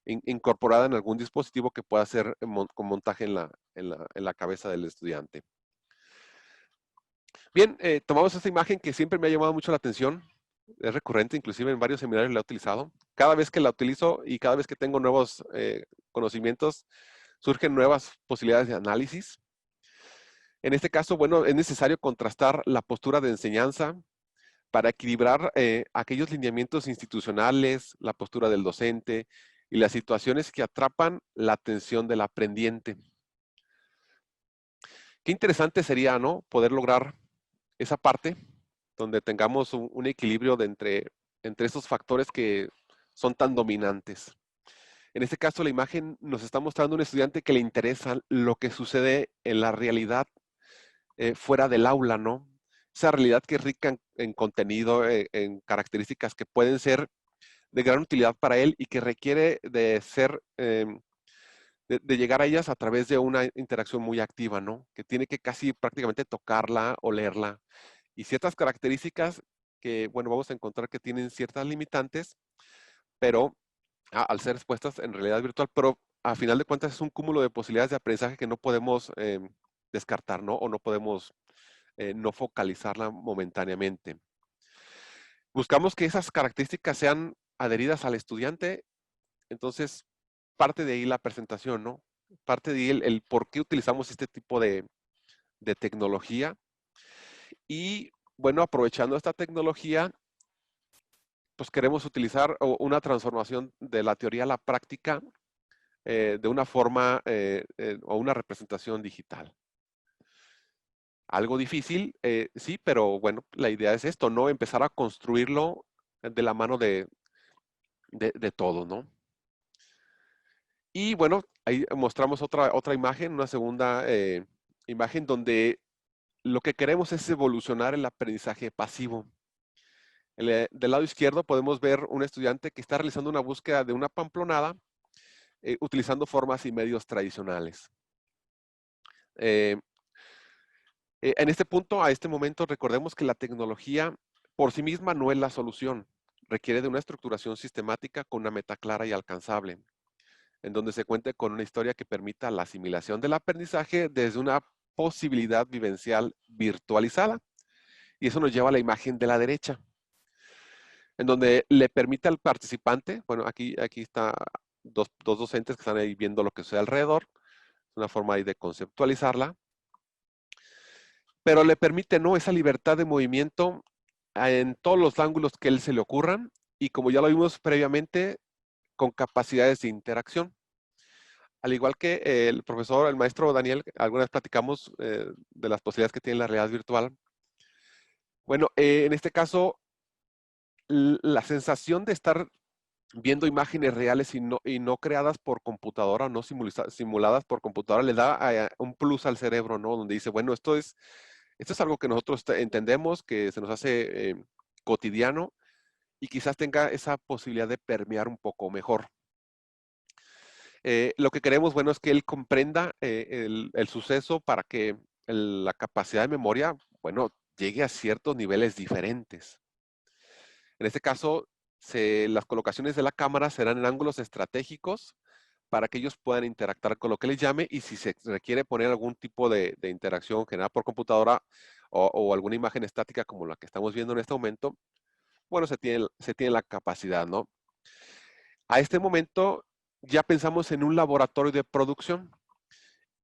incorporada en algún dispositivo que pueda ser con montaje en la cabeza del estudiante. Bien, tomamos esta imagen que siempre me ha llamado mucho la atención. Es recurrente, inclusive en varios seminarios la he utilizado. Cada vez que la utilizo y cada vez que tengo nuevos conocimientos, surgen nuevas posibilidades de análisis. En este caso, bueno, es necesario contrastar la postura de enseñanza para equilibrar aquellos lineamientos institucionales, la postura del docente y las situaciones que atrapan la atención del aprendiente. Qué interesante sería, ¿no?, poder lograr esa parte donde tengamos un equilibrio entre estos factores que son tan dominantes. En este caso, la imagen nos está mostrando a un estudiante que le interesa lo que sucede en la realidad fuera del aula, ¿no? Esa realidad que es rica en contenido, en características que pueden ser de gran utilidad para él y que requiere de ser, de llegar a ellas a través de una interacción muy activa, ¿no? Que tiene que casi prácticamente tocarla o leerla. Y ciertas características que, bueno, vamos a encontrar que tienen ciertas limitantes, pero al ser expuestas en realidad virtual, pero a final de cuentas es un cúmulo de posibilidades de aprendizaje que no podemos descartar, ¿no? O no podemos no focalizarla momentáneamente. Buscamos que esas características sean adheridas al estudiante, entonces parte de ahí la presentación, ¿no? Parte de ahí el por qué utilizamos este tipo de tecnología. Y bueno, aprovechando esta tecnología, pues queremos utilizar una transformación de la teoría a la práctica de una forma o una representación digital. Algo difícil, sí, pero bueno, la idea es esto, ¿no? Empezar a construirlo de la mano de todo, ¿no? Y bueno, ahí mostramos otra imagen, una segunda imagen donde lo que queremos es evolucionar el aprendizaje pasivo. Del lado izquierdo podemos ver un estudiante que está realizando una búsqueda de una pamplonada utilizando formas y medios tradicionales. En este punto, a este momento, recordemos que la tecnología por sí misma no es la solución. Requiere de una estructuración sistemática con una meta clara y alcanzable, en donde se cuente con una historia que permita la asimilación del aprendizaje desde una posibilidad vivencial virtualizada. Y eso nos lleva a la imagen de la derecha, en donde le permite al participante, bueno, aquí está dos docentes que están ahí viendo lo que sucede alrededor, es una forma ahí de conceptualizarla, pero le permite, ¿no?, esa libertad de movimiento en todos los ángulos que él se le ocurran y, como ya lo vimos previamente, con capacidades de interacción. Al igual que el maestro Daniel, alguna vez platicamos de las posibilidades que tiene la realidad virtual. Bueno, en este caso, la sensación de estar viendo imágenes reales y no creadas por computadora, no simuladas por computadora, le da un plus al cerebro, ¿no? Donde dice, bueno, esto es algo que nosotros entendemos, que se nos hace cotidiano y quizás tenga esa posibilidad de permear un poco mejor. Lo que queremos, bueno, es que él comprenda el suceso para que la capacidad de memoria, bueno, llegue a ciertos niveles diferentes. En este caso, las colocaciones de la cámara serán en ángulos estratégicos para que ellos puedan interactuar con lo que les llame, y si se requiere poner algún tipo de interacción generada por computadora o alguna imagen estática como la que estamos viendo en este momento, bueno, se tiene la capacidad, ¿no? A este momento ya pensamos en un laboratorio de producción.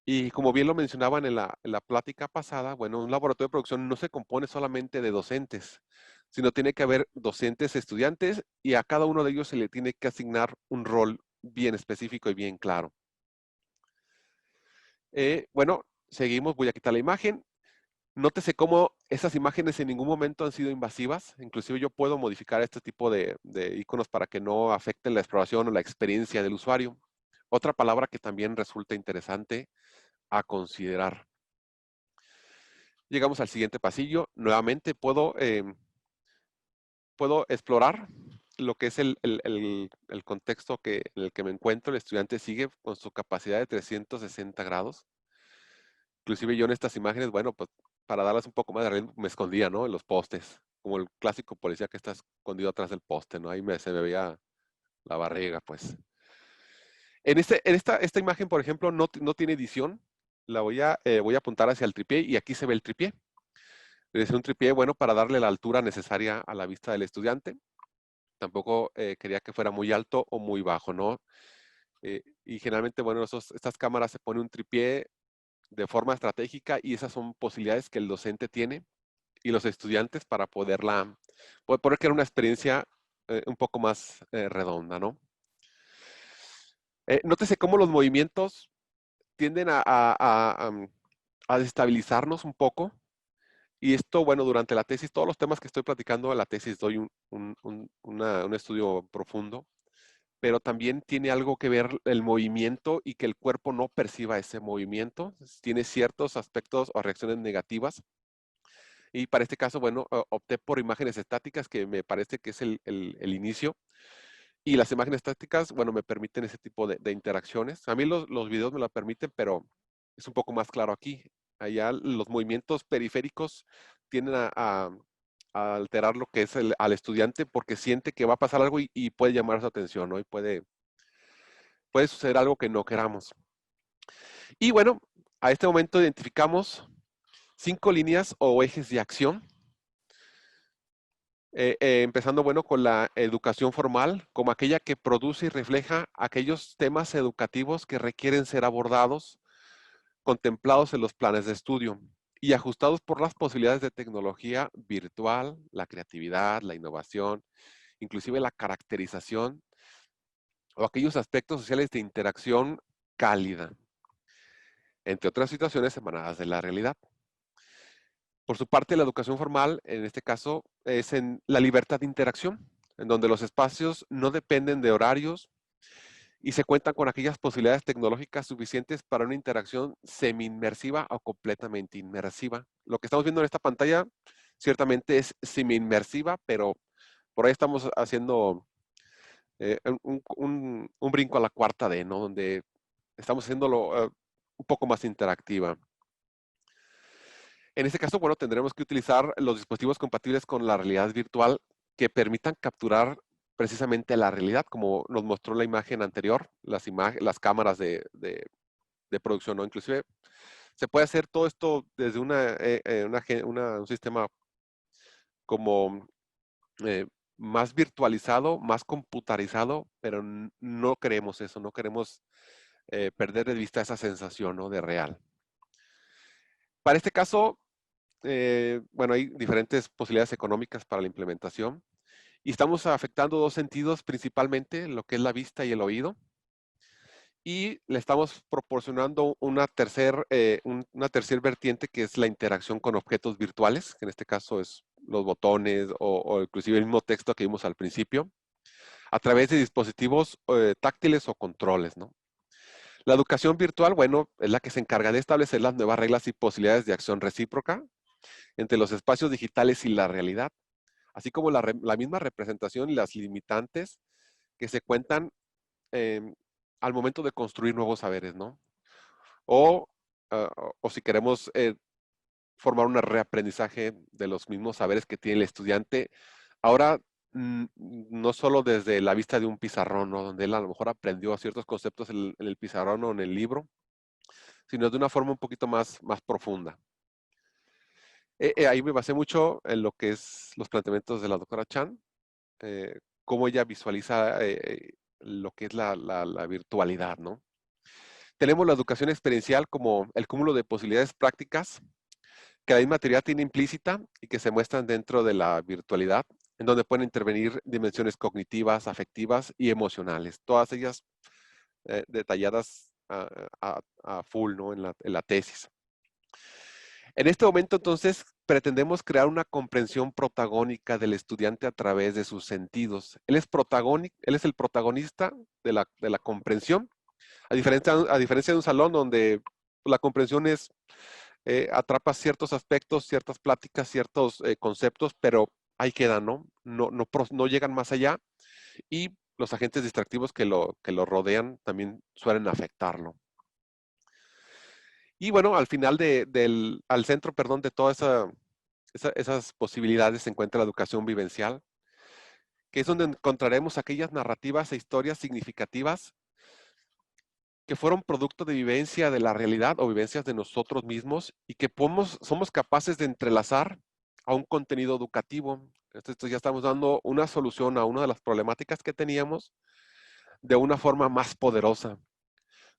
Y como bien lo mencionaban en la plática pasada, bueno, un laboratorio de producción no se compone solamente de docentes, sino tiene que haber docentes, estudiantes, y a cada uno de ellos se le tiene que asignar un rol bien específico y bien claro. Bueno, seguimos, voy a quitar la imagen. Nótese cómo esas imágenes en ningún momento han sido invasivas. Inclusive yo puedo modificar este tipo de iconos para que no afecten la exploración o la experiencia del usuario. Otra palabra que también resulta interesante a considerar. Llegamos al siguiente pasillo. Nuevamente puedo explorar lo que es el contexto en el que me encuentro. El estudiante sigue con su capacidad de 360 grados. Inclusive yo en estas imágenes, bueno, pues para darles un poco más de realismo, me escondía, ¿no? En los postes, como el clásico policía que está escondido atrás del poste, ¿no? Ahí se me veía la barriga, pues. En esta imagen, por ejemplo, no tiene edición. Voy a apuntar hacia el tripié, y aquí se ve el tripié. Es un tripié, bueno, para darle la altura necesaria a la vista del estudiante. Tampoco quería que fuera muy alto o muy bajo, ¿no? Y generalmente, bueno, estas cámaras se pone un tripié de forma estratégica, y esas son posibilidades que el docente tiene y los estudiantes para poder crear una experiencia un poco más redonda, ¿no? Nótese cómo los movimientos tienden a desestabilizarnos un poco. Y esto, bueno, durante la tesis, todos los temas que estoy platicando en la tesis doy un estudio profundo, pero también tiene algo que ver el movimiento y que el cuerpo no perciba ese movimiento. Tiene ciertos aspectos o reacciones negativas. Y para este caso, bueno, opté por imágenes estáticas, que me parece que es el inicio. Y las imágenes estáticas, bueno, me permiten ese tipo de interacciones. A mí los videos me lo permiten, pero es un poco más claro aquí. Allá los movimientos periféricos tienden a alterar lo que es al estudiante, porque siente que va a pasar algo y puede llamar su atención, ¿no? Y puede suceder algo que no queramos. Y bueno, a este momento identificamos 5 líneas o ejes de acción. Empezando, bueno, con la educación formal, como aquella que produce y refleja aquellos temas educativos que requieren ser abordados, contemplados en los planes de estudio y ajustados por las posibilidades de tecnología virtual, la creatividad, la innovación, inclusive la caracterización o aquellos aspectos sociales de interacción cálida, entre otras situaciones emanadas de la realidad. Por su parte, la educación formal, en este caso, es en la libertad de interacción, en donde los espacios no dependen de horarios y se cuentan con aquellas posibilidades tecnológicas suficientes para una interacción semi-inmersiva o completamente inmersiva. Lo que estamos viendo en esta pantalla ciertamente es semi-inmersiva, pero por ahí estamos haciendo un brinco a la cuarta D, ¿no? Donde estamos haciéndolo un poco más interactiva. En este caso, bueno, tendremos que utilizar los dispositivos compatibles con la realidad virtual que permitan capturar precisamente la realidad, como nos mostró la imagen anterior, las cámaras de producción, ¿no? Inclusive se puede hacer todo esto desde un sistema como más virtualizado, más computarizado, pero no queremos eso, no queremos perder de vista esa sensación, ¿no? De real. Para este caso, bueno, hay diferentes posibilidades económicas para la implementación y estamos afectando 2 sentidos principalmente, lo que es la vista y el oído, y le estamos proporcionando una tercer vertiente, que es la interacción con objetos virtuales, que en este caso es los botones o inclusive el mismo texto que vimos al principio, a través de dispositivos táctiles o controles, ¿no? La educación virtual, bueno, es la que se encarga de establecer las nuevas reglas y posibilidades de acción recíproca entre los espacios digitales y la realidad, así como la misma representación y las limitantes que se cuentan al momento de construir nuevos saberes, ¿no? O, o si queremos formar un reaprendizaje de los mismos saberes que tiene el estudiante, ahora no solo desde la vista de un pizarrón, ¿no? Donde él a lo mejor aprendió ciertos conceptos en el pizarrón o en el libro, sino de una forma un poquito más profunda. Ahí me basé mucho en lo que es los planteamientos de la doctora Chan, cómo ella visualiza lo que es la virtualidad, ¿no? Tenemos la educación experiencial como el cúmulo de posibilidades prácticas que la misma teoría tiene implícita y que se muestran dentro de la virtualidad, en donde pueden intervenir dimensiones cognitivas, afectivas y emocionales, todas ellas detalladas a full, ¿no? en la tesis. En este momento, entonces, pretendemos crear una comprensión protagónica del estudiante a través de sus sentidos. Él es el protagonista de la comprensión, a diferencia de un salón donde la comprensión es atrapa ciertos aspectos, ciertas pláticas, ciertos conceptos, pero ahí quedan, ¿no? No llegan más allá y los agentes distractivos que lo rodean también suelen afectarlo. Y bueno, al final al centro, perdón, de todas esas posibilidades se encuentra la educación vivencial, que es donde encontraremos aquellas narrativas e historias significativas que fueron producto de vivencia de la realidad o vivencias de nosotros mismos y que somos capaces de entrelazar a un contenido educativo. Entonces ya estamos dando una solución a una de las problemáticas que teníamos de una forma más poderosa.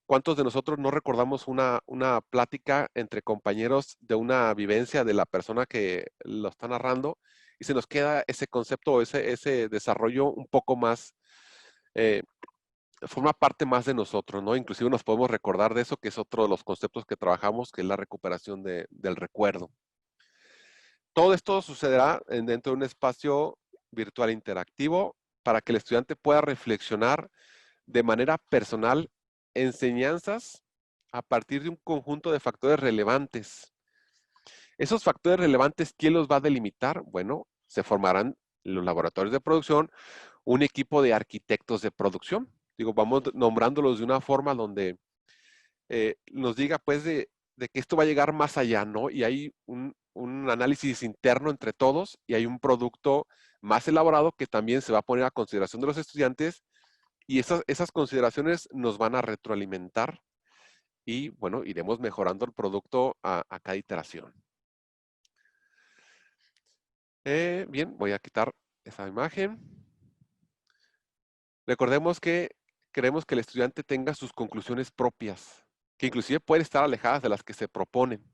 ¿Cuántos de nosotros no recordamos una plática entre compañeros de una vivencia de la persona que lo está narrando y se nos queda ese concepto o ese desarrollo un poco más forma parte más de nosotros, ¿no? Inclusive nos podemos recordar de eso, que es otro de los conceptos que trabajamos, que es la recuperación del recuerdo. Todo esto sucederá dentro de un espacio virtual interactivo para que el estudiante pueda reflexionar de manera personal enseñanzas a partir de un conjunto de factores relevantes. Esos factores relevantes, ¿quién los va a delimitar? Bueno, se formarán en los laboratorios de producción un equipo de arquitectos de producción. Digo, vamos nombrándolos de una forma donde nos diga pues de que esto va a llegar más allá, ¿no? Y hay un análisis interno entre todos y hay un producto más elaborado que también se va a poner a consideración de los estudiantes y esas consideraciones nos van a retroalimentar y, bueno, iremos mejorando el producto a cada iteración. Bien, voy a quitar esa imagen. Recordemos que queremos que el estudiante tenga sus conclusiones propias, que inclusive pueden estar alejadas de las que se proponen.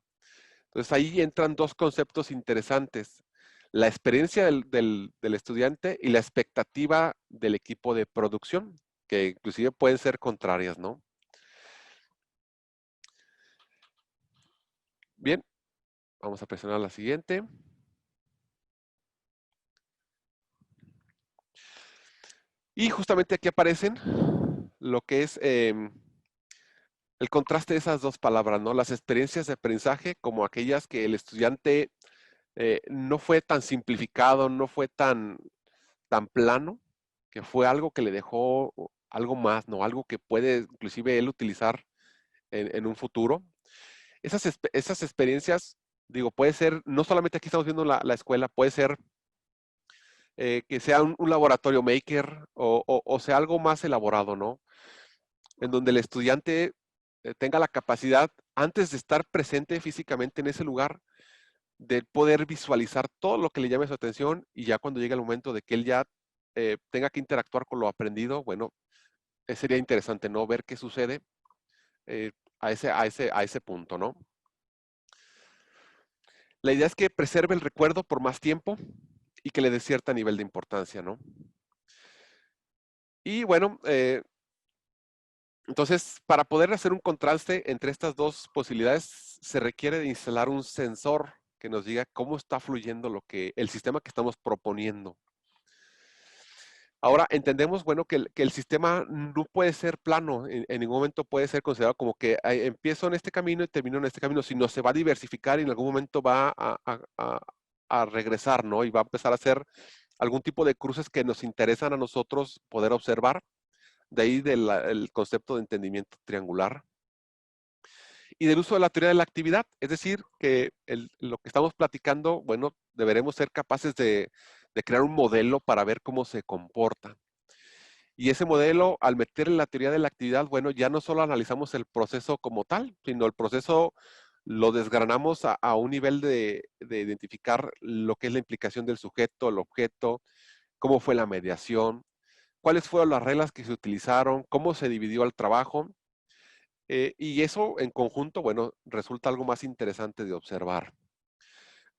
Entonces ahí entran dos conceptos interesantes, la experiencia del estudiante y la expectativa del equipo de producción, que inclusive pueden ser contrarias, ¿no? Bien, vamos a presionar la siguiente. Y justamente aquí aparecen lo que es el contraste de esas dos palabras, ¿no? Las experiencias de aprendizaje como aquellas que el estudiante no fue tan simplificado, no fue tan plano, que fue algo que le dejó algo más, ¿no? Algo que puede inclusive él utilizar en un futuro. Esas experiencias, digo, puede ser, no solamente aquí estamos viendo la escuela, puede ser que sea un laboratorio maker o sea algo más elaborado, ¿no? En donde el estudiante tenga la capacidad, antes de estar presente físicamente en ese lugar, de poder visualizar todo lo que le llame su atención y ya cuando llegue el momento de que él ya tenga que interactuar con lo aprendido, bueno, sería interesante, ¿no? Ver qué sucede a ese punto, ¿no? La idea es que preserve el recuerdo por más tiempo y que le dé cierto nivel de importancia, ¿no? Y bueno, entonces, para poder hacer un contraste entre estas dos posibilidades, se requiere de instalar un sensor que nos diga cómo está fluyendo el sistema que estamos proponiendo. Ahora, entendemos, bueno, que el sistema no puede ser plano, en ningún momento puede ser considerado como que empiezo en este camino y termino en este camino, sino se va a diversificar y en algún momento va a regresar, ¿no? Y va a empezar a hacer algún tipo de cruces que nos interesan a nosotros poder observar. De ahí el concepto de entendimiento triangular. Y del uso de la teoría de la actividad, es decir, que lo que estamos platicando, bueno, deberemos ser capaces de crear un modelo para ver cómo se comporta. Y ese modelo, al meterle la teoría de la actividad, bueno, ya no solo analizamos el proceso como tal, sino el proceso lo desgranamos a un nivel de identificar lo que es la implicación del sujeto, el objeto, cómo fue la mediación, cuáles fueron las reglas que se utilizaron, cómo se dividió el trabajo. Y eso en conjunto, bueno, resulta algo más interesante de observar.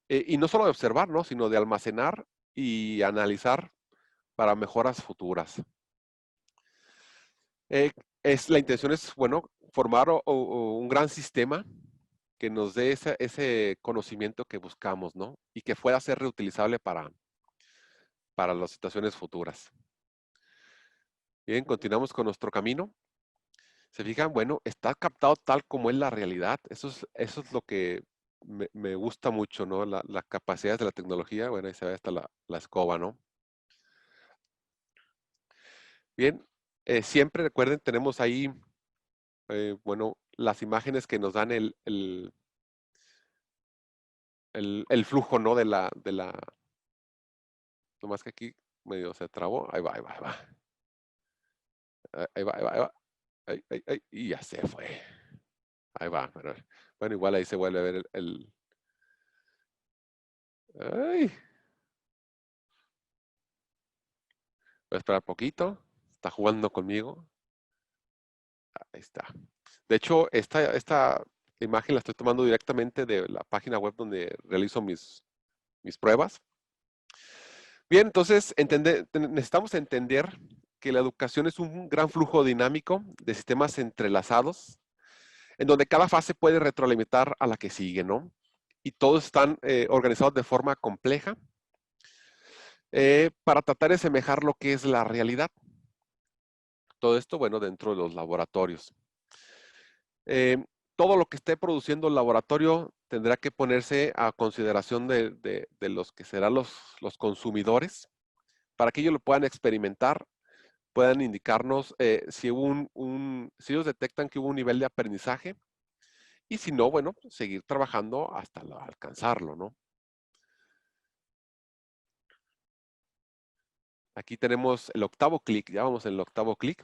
Y no solo de observar, ¿no? Sino de almacenar y analizar para mejoras futuras. La intención es, bueno, formar un gran sistema que nos dé ese conocimiento que buscamos, ¿no? Y que pueda ser reutilizable para las situaciones futuras. Bien, continuamos con nuestro camino. Se fijan, bueno, está captado tal como es la realidad. Eso es lo que me gusta mucho, ¿no? Las capacidades de la tecnología. Bueno, ahí se ve hasta la escoba, ¿no? Bien, siempre recuerden, tenemos ahí, bueno, las imágenes que nos dan el flujo, ¿no? Nomás que aquí medio se trabó. Ahí va, ahí va, ahí va. Ahí va, ahí va, ahí va. Ahí, y ya se fue. Ahí va, pero bueno, igual ahí se vuelve a ver ay. Voy a esperar poquito. Está jugando conmigo. Ahí está. De hecho, esta imagen la estoy tomando directamente de la página web donde realizo mis pruebas. Bien, entonces necesitamos entender que la educación es un gran flujo dinámico de sistemas entrelazados, en donde cada fase puede retroalimentar a la que sigue, ¿no? Y todos están organizados de forma compleja para tratar de semejar lo que es la realidad. Todo esto, bueno, dentro de los laboratorios. Eh, Todo lo que esté produciendo el laboratorio tendrá que ponerse a consideración de los que serán los consumidores para que ellos lo puedan experimentar, puedan indicarnos si si ellos detectan que hubo un nivel de aprendizaje y si no, bueno, seguir trabajando hasta alcanzarlo, ¿no? Aquí tenemos el octavo clic, ya vamos en el octavo clic.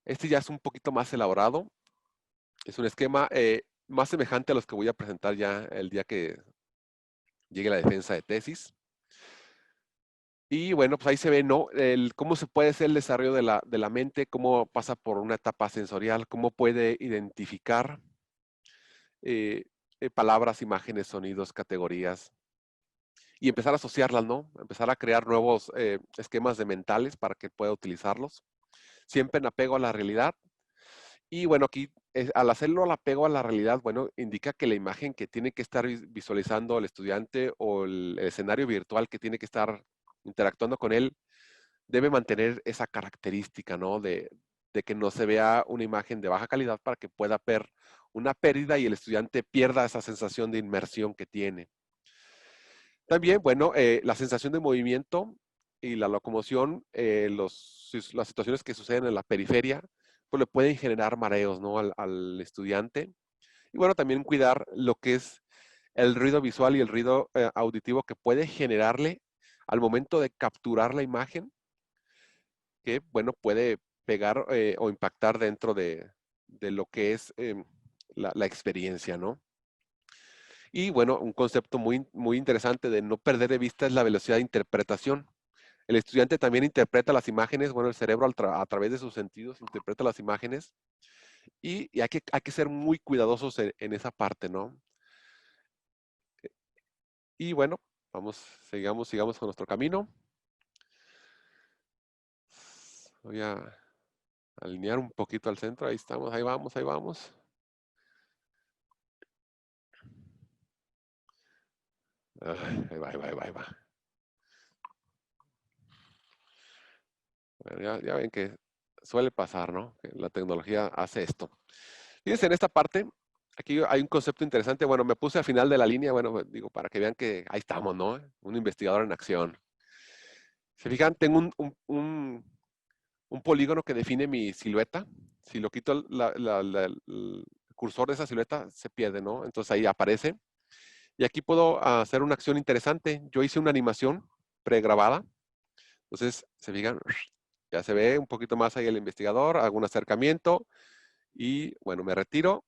Este ya es un poquito más elaborado. Es un esquema más semejante a los que voy a presentar ya el día que llegue la defensa de tesis. Y bueno, pues ahí se ve, ¿no? Cómo se puede hacer el desarrollo de la mente, cómo pasa por una etapa sensorial, cómo puede identificar palabras, imágenes, sonidos, categorías y empezar a asociarlas, ¿no? Empezar a crear nuevos esquemas de mentales para que pueda utilizarlos. Siempre en apego a la realidad. Y bueno, aquí al hacerlo al apego a la realidad, bueno, indica que la imagen que tiene que estar visualizando el estudiante o el escenario virtual que tiene que estar interactuando con él debe mantener esa característica, ¿no? De que no se vea una imagen de baja calidad para que pueda haber una pérdida y el estudiante pierda esa sensación de inmersión que tiene. También, bueno, la sensación de movimiento y la locomoción, las situaciones que suceden en la periferia, pues le pueden generar mareos, ¿no? Al estudiante. Y bueno, también cuidar lo que es el ruido visual y el ruido auditivo que puede generarle al momento de capturar la imagen, que, bueno, puede pegar o impactar dentro de lo que es la experiencia, ¿no? Y bueno, un concepto muy, muy interesante de no perder de vista es la velocidad de interpretación. El estudiante también interpreta las imágenes, bueno, el cerebro a través de sus sentidos interpreta las imágenes y hay que ser muy cuidadosos en esa parte, ¿no? Y bueno, sigamos con nuestro camino. Voy a alinear un poquito al centro, ahí estamos, ahí vamos, ahí vamos. Ahí va, ahí va, ahí va, ahí va. Bueno, ya ven que suele pasar, ¿no? Que la tecnología hace esto. Fíjense en esta parte, aquí hay un concepto interesante. Bueno, me puse al final de la línea, bueno, digo, para que vean que ahí estamos, ¿no? Un investigador en acción. Se fijan, tengo un polígono que define mi silueta. Si lo quito el cursor de esa silueta, se pierde, ¿no? Entonces ahí aparece. Y aquí puedo hacer una acción interesante. Yo hice una animación pregrabada. Entonces, se fijan, ya se ve un poquito más ahí el investigador, hago un acercamiento y, bueno, me retiro.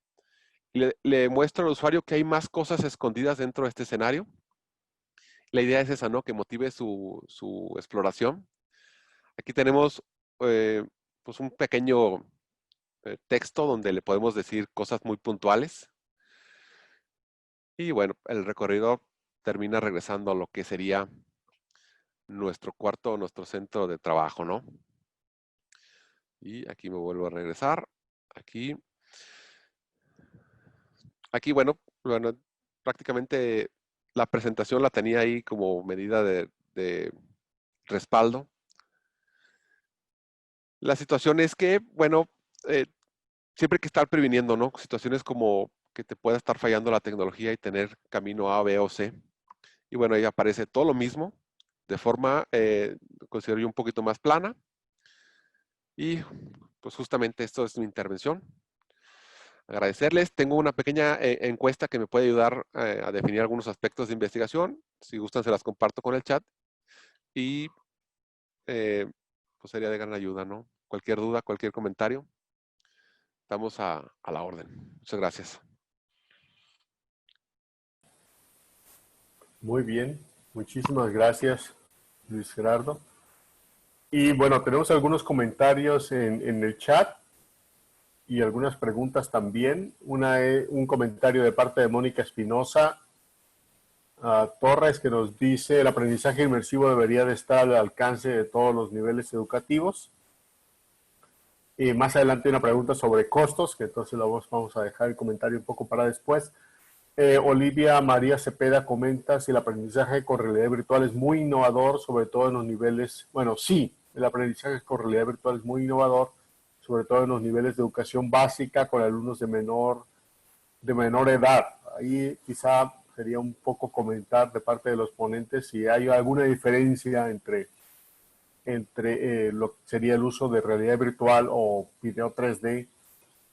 Y le muestro al usuario que hay más cosas escondidas dentro de este escenario. La idea es esa, ¿no? Que motive su exploración. Aquí tenemos pues un pequeño texto donde le podemos decir cosas muy puntuales. Y bueno, el recorrido termina regresando a lo que sería nuestro cuarto, nuestro centro de trabajo, ¿no? Y aquí me vuelvo a regresar. Aquí, bueno, prácticamente la presentación la tenía ahí como medida de respaldo. La situación es que, bueno, eh, siempre hay que estar previniendo, ¿no? Situaciones como que te pueda estar fallando la tecnología y tener camino A, B o C. Y bueno, ahí aparece todo lo mismo, de forma, considero yo, un poquito más plana. Y pues justamente esto es mi intervención. Agradecerles. Tengo una pequeña encuesta que me puede ayudar a definir algunos aspectos de investigación. Si gustan, se las comparto con el chat. Y pues sería de gran ayuda, ¿no? Cualquier duda, cualquier comentario, estamos a la orden. Muchas gracias. Muy bien, muchísimas gracias, Luis Gerardo. Y bueno, tenemos algunos comentarios en el chat y algunas preguntas también. Un comentario de parte de Mónica Espinosa Torres, que nos dice: el aprendizaje inmersivo debería de estar al alcance de todos los niveles educativos. Y más adelante una pregunta sobre costos, que entonces vamos a dejar el comentario un poco para después. Olivia María Cepeda comenta si el aprendizaje con realidad virtual es muy innovador, sobre todo en los niveles, bueno, sí, el aprendizaje con realidad virtual es muy innovador, sobre todo en los niveles de educación básica con alumnos de menor edad. Ahí quizá sería un poco comentar de parte de los ponentes si hay alguna diferencia entre lo que sería el uso de realidad virtual o video 3D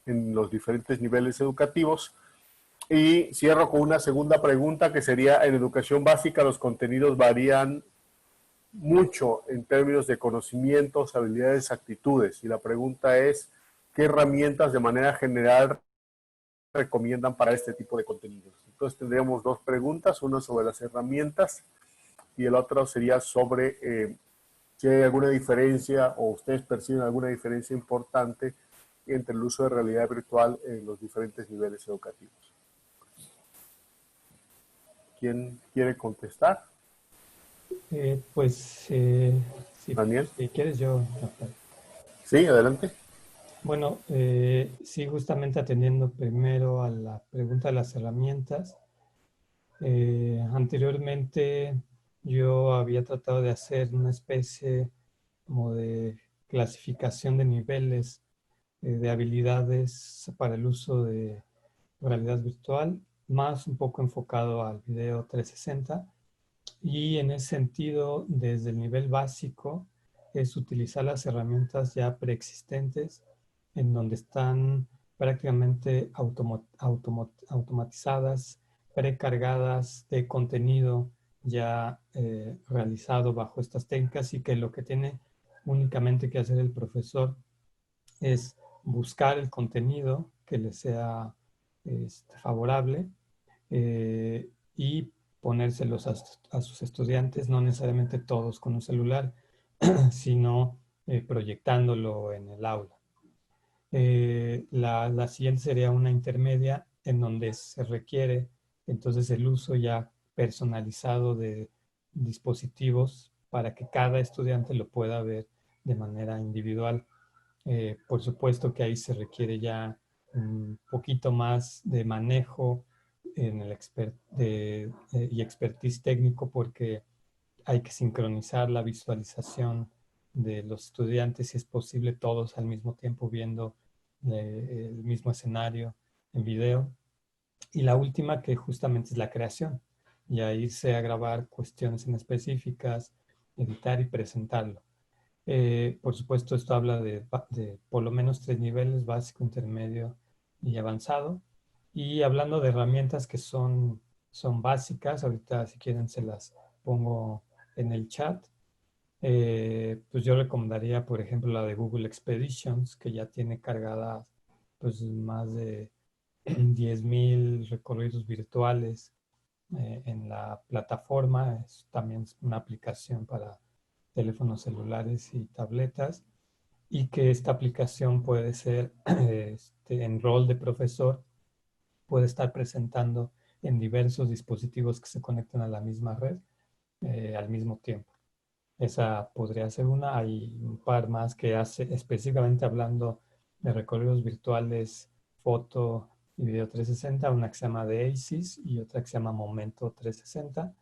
en los diferentes niveles educativos. Y cierro con una segunda pregunta que sería: en educación básica los contenidos varían mucho en términos de conocimientos, habilidades, actitudes. Y la pregunta es: ¿qué herramientas de manera general recomiendan para este tipo de contenidos? Entonces tendríamos dos preguntas, una sobre las herramientas y el otro sería sobre si hay alguna diferencia o ustedes perciben alguna diferencia importante entre el uso de realidad virtual en los diferentes niveles educativos. ¿Quién quiere contestar? Daniel. Si quieres yo, Rafael. Sí, adelante. Bueno, sí, justamente atendiendo primero a la pregunta de las herramientas. Anteriormente yo había tratado de hacer una especie como de clasificación de niveles de habilidades para el uso de realidad virtual, más un poco enfocado al video 360. Y en ese sentido, desde el nivel básico, es utilizar las herramientas ya preexistentes en donde están prácticamente automatizadas, precargadas de contenido ya realizado bajo estas técnicas, y que lo que tiene únicamente que hacer el profesor es buscar el contenido que le sea favorable y ponérselos a sus estudiantes, no necesariamente todos con un celular, sino proyectándolo en el aula. La siguiente sería una intermedia en donde se requiere entonces el uso ya personalizado de dispositivos para que cada estudiante lo pueda ver de manera individual. Por supuesto que ahí se requiere ya un poquito más de manejo en el y expertise técnico, porque hay que sincronizar la visualización de los estudiantes, si es posible, todos al mismo tiempo viendo el mismo escenario en video. Y la última, que justamente es la creación, ya irse a grabar cuestiones en específicas, editar y presentarlo. Por supuesto, esto habla de por lo menos 3 niveles: básico, intermedio y avanzado. Y hablando de herramientas que son básicas, ahorita si quieren se las pongo en el chat. Pues yo recomendaría, por ejemplo, la de Google Expeditions, que ya tiene cargadas pues más de 10,000 recorridos virtuales en la plataforma. También es una aplicación para teléfonos celulares y tabletas, y que esta aplicación puede ser en rol de profesor, puede estar presentando en diversos dispositivos que se conectan a la misma red al mismo tiempo. Esa podría ser una. Hay un par más que hace específicamente hablando de recorridos virtuales, foto y video 360, una que se llama The ACES y otra que se llama Momento 360.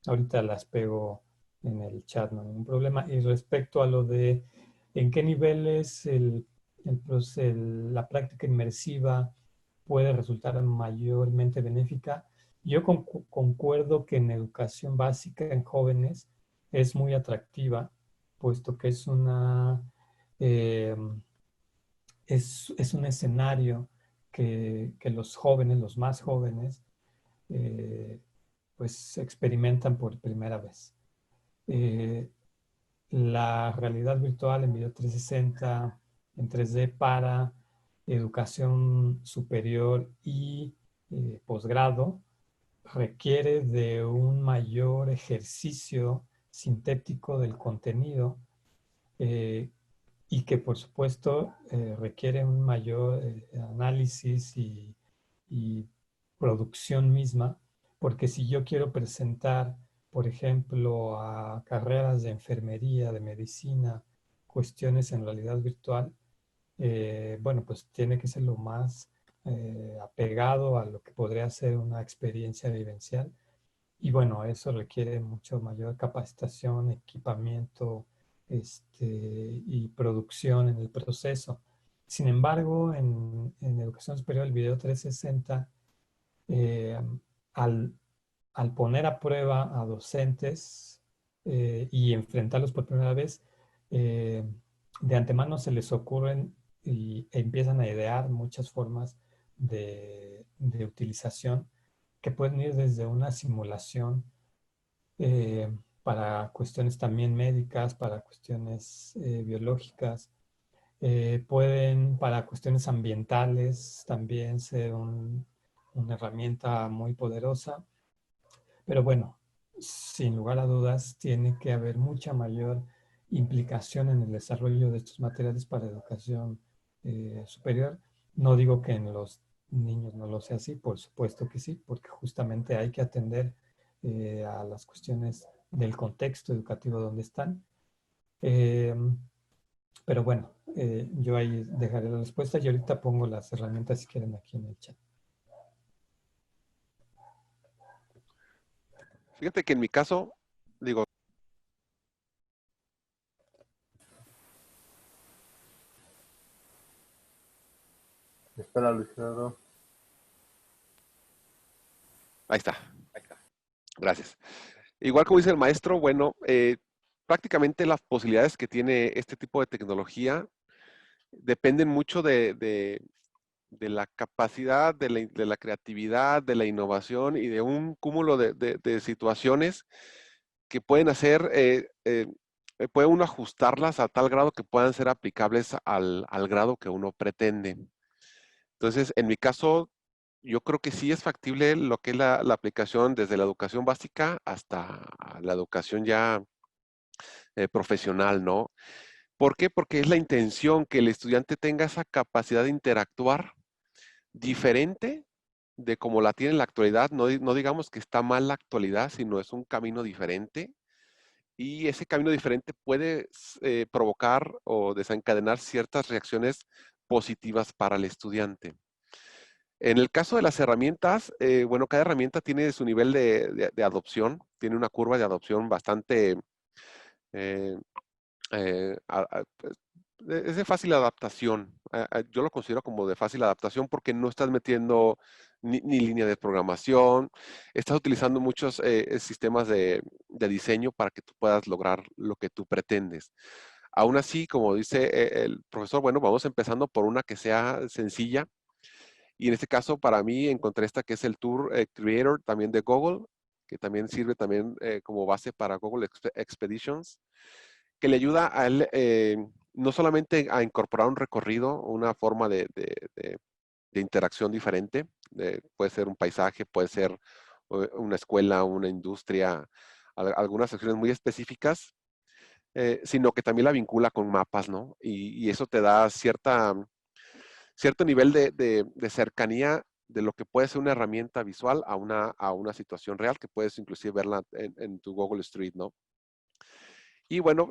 Ahorita las pego en el chat, no hay ningún problema. Y respecto a lo de en qué niveles la práctica inmersiva puede resultar mayormente benéfica, yo concuerdo que en educación básica en jóvenes es muy atractiva, puesto que eh, es un escenario que los jóvenes, los más jóvenes, eh, pues experimentan por primera vez. La realidad virtual en video 360, en 3D para educación superior y posgrado, requiere de un mayor ejercicio sintético del contenido, eh, y que por supuesto requiere un mayor análisis y producción misma, porque si yo quiero presentar, por ejemplo, a carreras de enfermería, de medicina, cuestiones en realidad virtual, bueno, pues tiene que ser lo más apegado a lo que podría ser una experiencia vivencial. Y bueno, eso requiere mucho mayor capacitación, equipamiento, y producción en el proceso. Sin embargo, en educación superior, el video 360, eh, al, al poner a prueba a docentes y enfrentarlos por primera vez, eh, de antemano se les ocurren e empiezan a idear muchas formas de utilización, que pueden ir desde una simulación eh, para cuestiones también médicas, para cuestiones biológicas, pueden para cuestiones ambientales también ser una herramienta muy poderosa. Pero bueno, sin lugar a dudas, tiene que haber mucha mayor implicación en el desarrollo de estos materiales para educación superior. No digo que en los niños no lo sea así, por supuesto que sí, porque justamente hay que atender a las cuestiones del contexto educativo donde están. Eh, pero bueno, yo ahí dejaré la respuesta y ahorita pongo las herramientas si quieren aquí en el chat. Fíjate que en mi caso, digo, Espera, Luis Gerardo. ahí está. Gracias. Igual como dice el maestro, bueno, prácticamente las posibilidades que tiene este tipo de tecnología dependen mucho de la capacidad, de la creatividad, de la innovación y de un cúmulo de situaciones que pueden hacer, puede uno ajustarlas a tal grado que puedan ser aplicables al grado que uno pretende. Entonces, en mi caso, yo creo que sí es factible lo que es la aplicación desde la educación básica hasta la educación ya profesional, ¿no? ¿Por qué? Porque es la intención que el estudiante tenga esa capacidad de interactuar diferente de como la tiene en la actualidad. No, no digamos que está mal la actualidad, sino es un camino diferente. Y ese camino diferente puede provocar o desencadenar ciertas reacciones positivas para el estudiante. En el caso de las herramientas, bueno, cada herramienta tiene su nivel de adopción, tiene una curva de adopción bastante, eh, pues, es de fácil adaptación. Yo lo considero como de fácil adaptación porque no estás metiendo ni línea de programación, estás utilizando muchos sistemas de diseño para que tú puedas lograr lo que tú pretendes. Aún así, como dice el profesor, bueno, vamos empezando por una que sea sencilla. Y en este caso, para mí, encontré esta que es el Tour Creator también de Google, que también sirve también como base para Google Expeditions, que le ayuda a él no solamente a incorporar un recorrido, una forma de interacción diferente, puede ser un paisaje, puede ser una escuela, una industria, algunas secciones muy específicas, sino que también la vincula con mapas, ¿no? Y eso te da cierto nivel de cercanía de lo que puede ser una herramienta visual a una situación real, que puedes inclusive verla en tu Google Street, ¿no? Y bueno,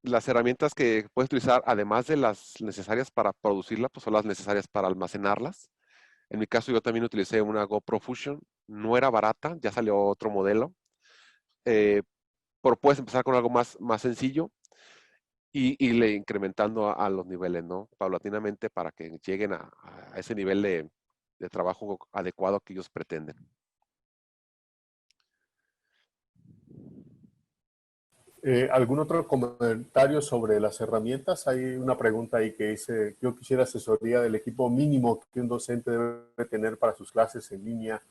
las herramientas que puedes utilizar, además de las necesarias para producirla, pues son las necesarias para almacenarlas. En mi caso, yo también utilicé una GoPro Fusion. No era barata, ya salió otro modelo. eh, pero puedes empezar con algo más sencillo y le incrementando a los niveles, ¿no? Paulatinamente para que lleguen a ese nivel de trabajo adecuado que ellos pretenden. ¿Algún otro comentario sobre las herramientas? Hay una pregunta ahí que dice, yo quisiera asesoría del equipo mínimo que un docente debe tener para sus clases en línea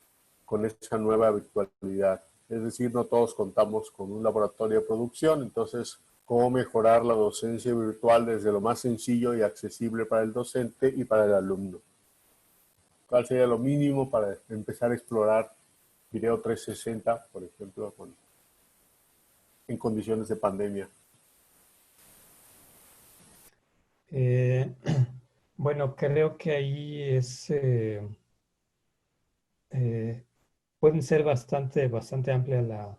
con esa nueva virtualidad. Es decir, no todos contamos con un laboratorio de producción, entonces, ¿cómo mejorar la docencia virtual desde lo más sencillo y accesible para el docente y para el alumno? ¿Cuál sería lo mínimo para empezar a explorar Video 360, por ejemplo, en condiciones de pandemia? Eh, bueno, creo que ahí eh, pueden ser bastante amplia la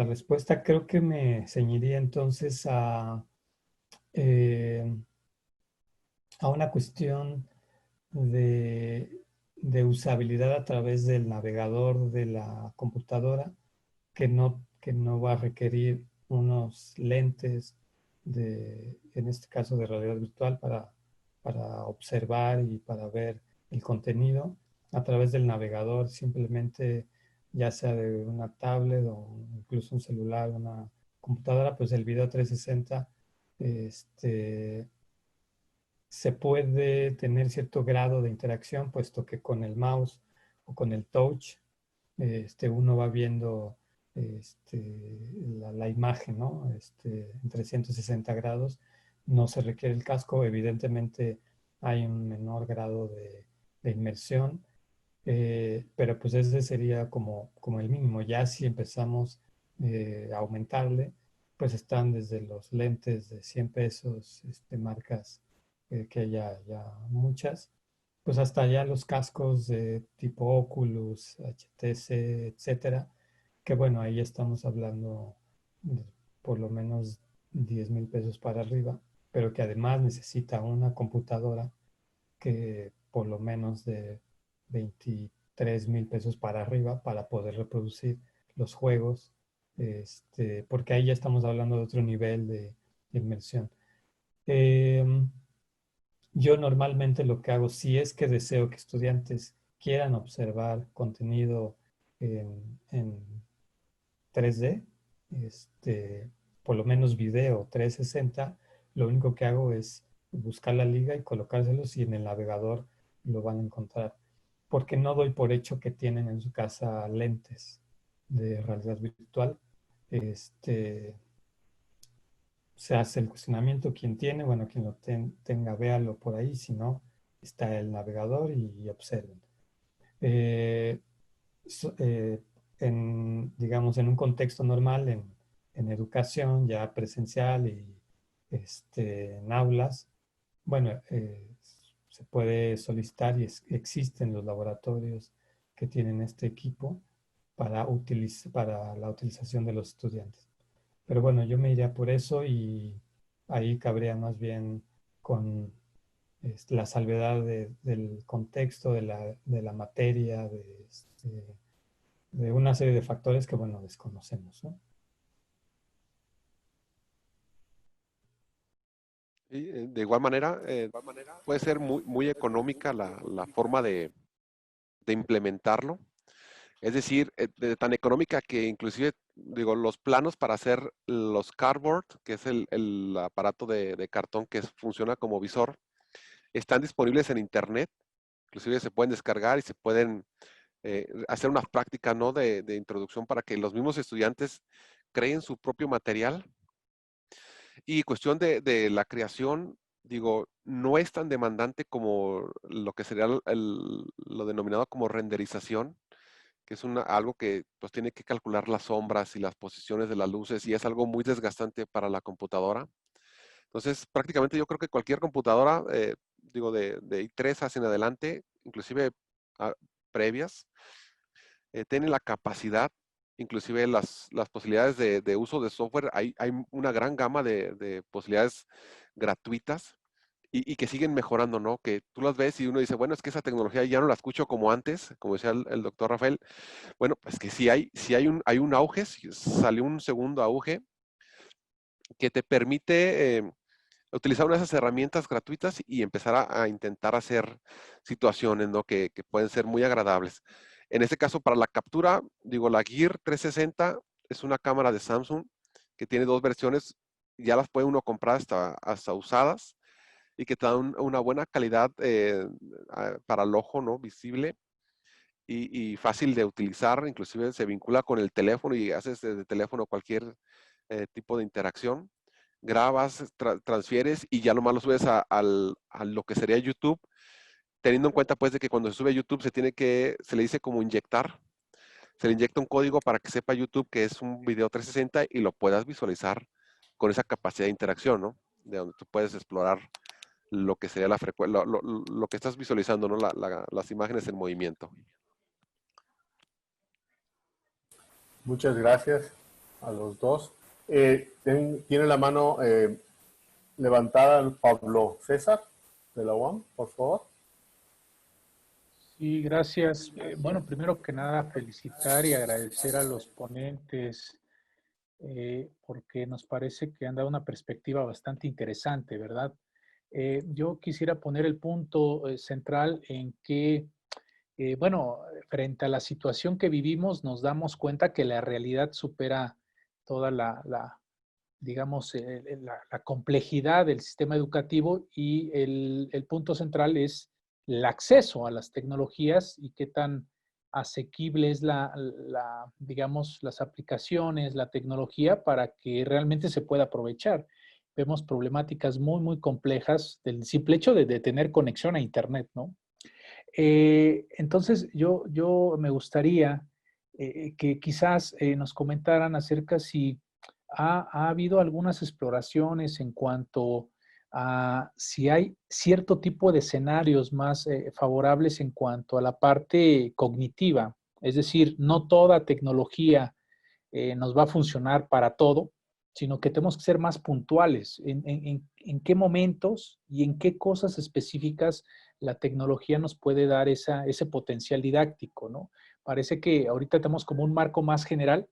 respuesta. Creo que me ceñiría entonces eh, a una cuestión de, de usabilidad a través del navegador de la computadora que no va a requerir unos lentes en este caso de realidad virtual para observar y para ver el contenido a través del navegador, simplemente ya sea de una tablet o incluso un celular, una computadora, pues el video 360 este, se puede tener cierto grado de interacción, puesto que con el mouse o con el touch uno va viendo la imagen, ¿no? En 360 grados. No se requiere el casco, evidentemente hay un menor grado de inmersión, pero pues ese sería como el mínimo. Ya si empezamos a aumentarle, pues están desde los lentes de 100 pesos, marcas que ya muchas, pues hasta ya los cascos de tipo Oculus, HTC, etcétera, que bueno, ahí estamos hablando de por lo menos 10,000 pesos para arriba, pero que además necesita una computadora que por lo menos de 23,000 pesos para arriba para poder reproducir los juegos, porque ahí ya estamos hablando de otro nivel de inmersión. Em, yo normalmente lo que hago, si es que deseo que estudiantes quieran observar contenido en 3D, por lo menos video 360, lo único que hago es buscar la liga y colocárselos y en el navegador lo van a encontrar. Porque no doy por hecho que tienen en su casa lentes de realidad virtual. Este, Se hace el cuestionamiento, quien tiene, bueno, quien lo tenga, véalo por ahí, si no, está el navegador y observen. Eh, so- eh, digamos, en un contexto normal, en educación ya presencial y en aulas, bueno, se puede solicitar y existen los laboratorios que tienen este equipo para la utilización de los estudiantes. Pero bueno, yo me iría por eso y ahí cabría más bien con la salvedad del contexto, de la materia, de una serie de factores que, bueno, desconocemos, ¿no? Y, de igual manera, puede ser muy económica la forma de implementarlo. Es decir, tan económica que inclusive, digo, los planos para hacer los cardboard, que es el aparato de cartón que funciona como visor, están disponibles en internet. Inclusive se pueden descargar y se pueden hacer unas prácticas, ¿no? de introducción para que los mismos estudiantes creen su propio material. Y cuestión de la creación, digo, no es tan demandante como lo que sería lo denominado como renderización, que es algo que pues tiene que calcular las sombras y las posiciones de las luces y es algo muy desgastante para la computadora. Entonces, prácticamente yo creo que cualquier computadora, digo, de i3 hacia en adelante, inclusive ah, previas, tiene la capacidad, inclusive las posibilidades de uso de software. Hay una gran gama de posibilidades gratuitas y que siguen mejorando, ¿no? Que tú las ves y uno dice, bueno, es que esa tecnología ya no la escucho como antes, como decía el doctor Rafael. Bueno, pues que hay un auge, sí salió un segundo auge que te permite utilizar una de esas herramientas gratuitas y empezar a intentar hacer situaciones, ¿no? que pueden ser muy agradables. En este caso, para la captura, digo, la Gear 360 es una cámara de Samsung que tiene dos versiones, ya las puede uno comprar hasta usadas y que te dan una buena calidad para el ojo, ¿no? Visible y fácil de utilizar, inclusive se vincula con el teléfono y haces desde el teléfono cualquier tipo de interacción. Grabas, transfieres y ya nomás lo subes a lo que sería YouTube, teniendo en cuenta pues de que cuando se sube a YouTube se le dice como inyectar, se le inyecta un código para que sepa YouTube que es un video 360 y lo puedas visualizar con esa capacidad de interacción, ¿no? De donde tú puedes explorar lo que sería la frecuencia, lo que estás visualizando, ¿no? Las imágenes en movimiento. Muchas gracias a los dos. Tiene la mano levantada el Pablo César de la UAM, por favor. Sí, gracias. Bueno, primero que nada, felicitar y agradecer a los ponentes porque nos parece que han dado una perspectiva bastante interesante, ¿verdad? Yo quisiera poner el punto central en que, bueno, frente a la situación que vivimos, nos damos cuenta que la realidad supera toda digamos, la complejidad del sistema educativo y el punto central es el acceso a las tecnologías y qué tan asequible es digamos, las aplicaciones, la tecnología para que realmente se pueda aprovechar. Vemos problemáticas muy complejas del simple hecho de tener conexión a Internet, ¿no? Entonces, yo me gustaría que quizás nos comentaran acerca si ha habido algunas exploraciones en cuanto a si hay cierto tipo de escenarios más favorables en cuanto a la parte cognitiva. Es decir, no toda tecnología nos va a funcionar para todo, sino que tenemos que ser más puntuales en qué momentos y en qué cosas específicas la tecnología nos puede dar ese potencial didáctico, ¿no? Parece que ahorita tenemos como un marco más general,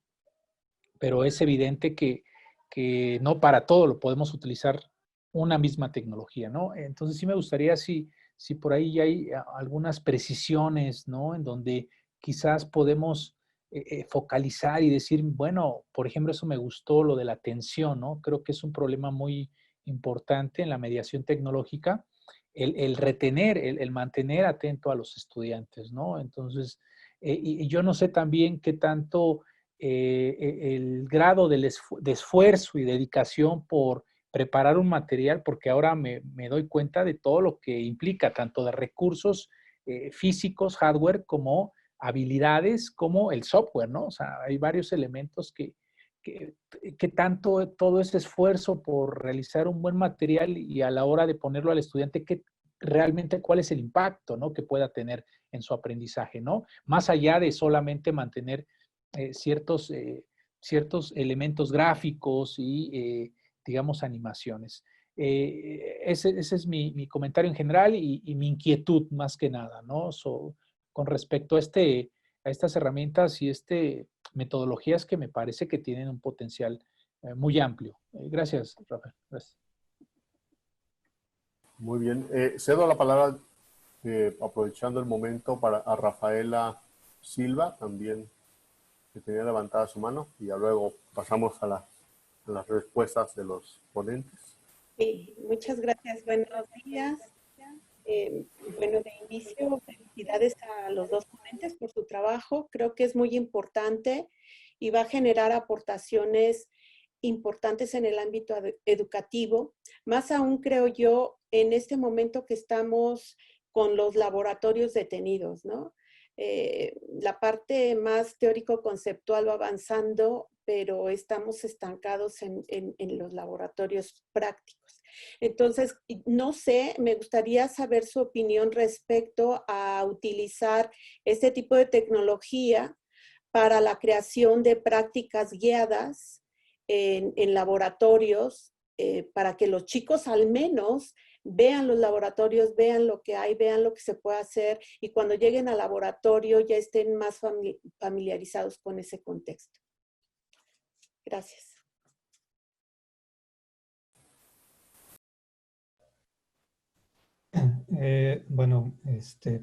pero es evidente que no para todo lo podemos utilizar una misma tecnología, ¿no? Entonces sí me gustaría si por ahí ya hay algunas precisiones, ¿no? En donde quizás podemos focalizar y decir, bueno, por ejemplo, eso me gustó, lo de la atención, ¿no? Creo que es un problema muy importante en la mediación tecnológica, el retener, el mantener atento a los estudiantes, ¿no? Entonces, y yo no sé también qué tanto el grado de esfuerzo y dedicación por preparar un material, porque ahora me doy cuenta de todo lo que implica, tanto de recursos físicos, hardware, como habilidades, como el software, ¿no? O sea, hay varios elementos que tanto todo ese esfuerzo por realizar un buen material y a la hora de ponerlo al estudiante, que realmente cuál es el impacto, ¿no? Que pueda tener en su aprendizaje, ¿no? Más allá de solamente mantener ciertos elementos gráficos y, digamos, animaciones. ese es mi comentario en general y mi inquietud más que nada, ¿no? Con respecto a estas herramientas y metodologías que me parece que tienen un potencial muy amplio. Gracias, Rafael. Gracias. Muy bien. Cedo la palabra, aprovechando el momento, a Rafaela Silva, también, que tenía levantada su mano, y ya luego pasamos a las respuestas de los ponentes. Sí, muchas gracias. Buenos días. Bueno, de inicio, felicidades a los dos ponentes por su trabajo. Creo que es muy importante y va a generar aportaciones importantes en el ámbito educativo. Más aún, creo yo, en este momento que estamos con los laboratorios detenidos, ¿no? La parte más teórico-conceptual va avanzando, pero estamos estancados en los laboratorios prácticos. Entonces, no sé, me gustaría saber su opinión respecto a utilizar este tipo de tecnología para la creación de prácticas guiadas en laboratorios, para que los chicos al menos vean los laboratorios, vean lo que hay, vean lo que se puede hacer y cuando lleguen al laboratorio ya estén más familiarizados con ese contexto. Gracias. Bueno,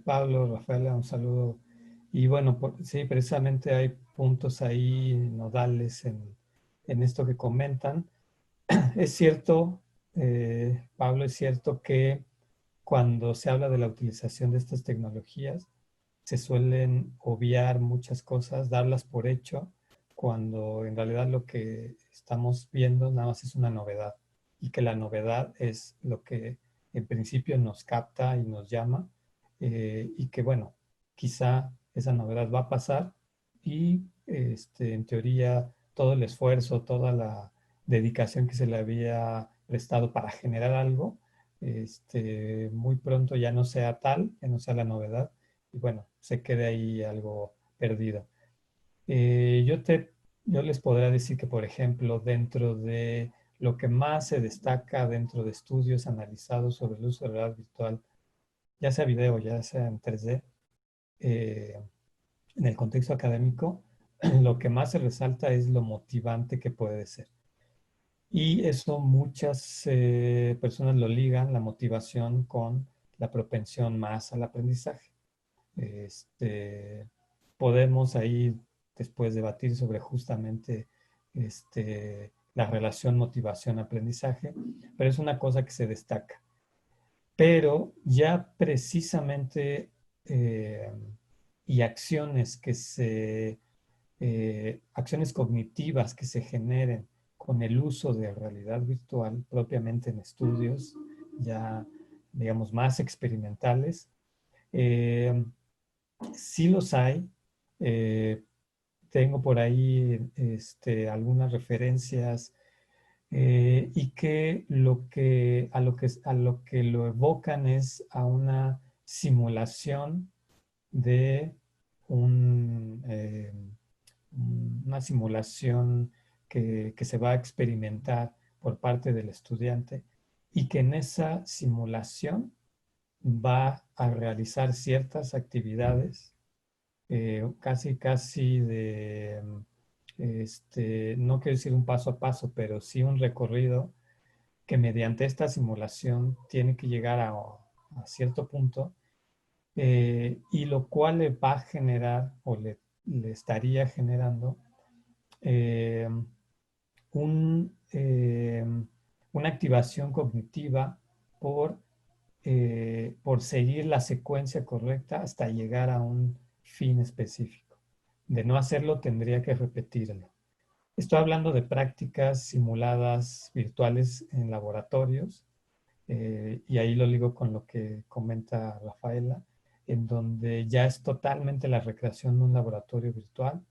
Pablo, Rafaela, un saludo. Y bueno, sí, precisamente hay puntos ahí nodales en esto que comentan. Es cierto, Pablo, es cierto que cuando se habla de la utilización de estas tecnologías, se suelen obviar muchas cosas, darlas por hecho, cuando en realidad lo que estamos viendo nada más es una novedad y que la novedad es lo que en principio nos capta y nos llama y que bueno, quizá esa novedad va a pasar y en teoría todo el esfuerzo, toda la dedicación que se le había prestado para generar algo, muy pronto ya no sea tal, que no sea la novedad, y bueno, se quede ahí algo perdido. Yo les podría decir que, por ejemplo, dentro de lo que más se destaca dentro de estudios analizados sobre el uso de realidad virtual, ya sea video, ya sea en 3D, en el contexto académico, lo que más se resalta es lo motivante que puede ser. Y eso muchas personas lo ligan, la motivación, con la propensión más al aprendizaje. Podemos ahí después debatir sobre justamente la relación motivación-aprendizaje, pero es una cosa que se destaca. Pero ya precisamente y acciones acciones cognitivas que se generen con el uso de realidad virtual propiamente en estudios ya, digamos, más experimentales, sí los hay. Tengo por ahí algunas referencias y que a lo que lo evocan es a una simulación de una simulación que se va a experimentar por parte del estudiante y que en esa simulación va a realizar ciertas actividades, casi no quiero decir un paso a paso, pero sí un recorrido que mediante esta simulación tiene que llegar a cierto punto, y lo cual le va a generar o le estaría generando eh, una activación cognitiva por seguir la secuencia correcta hasta llegar a un fin específico. De no hacerlo, tendría que repetirlo. Estoy hablando de prácticas simuladas virtuales en laboratorios, y ahí lo ligo con lo que comenta Rafaela, en donde ya es totalmente la recreación de un laboratorio virtual,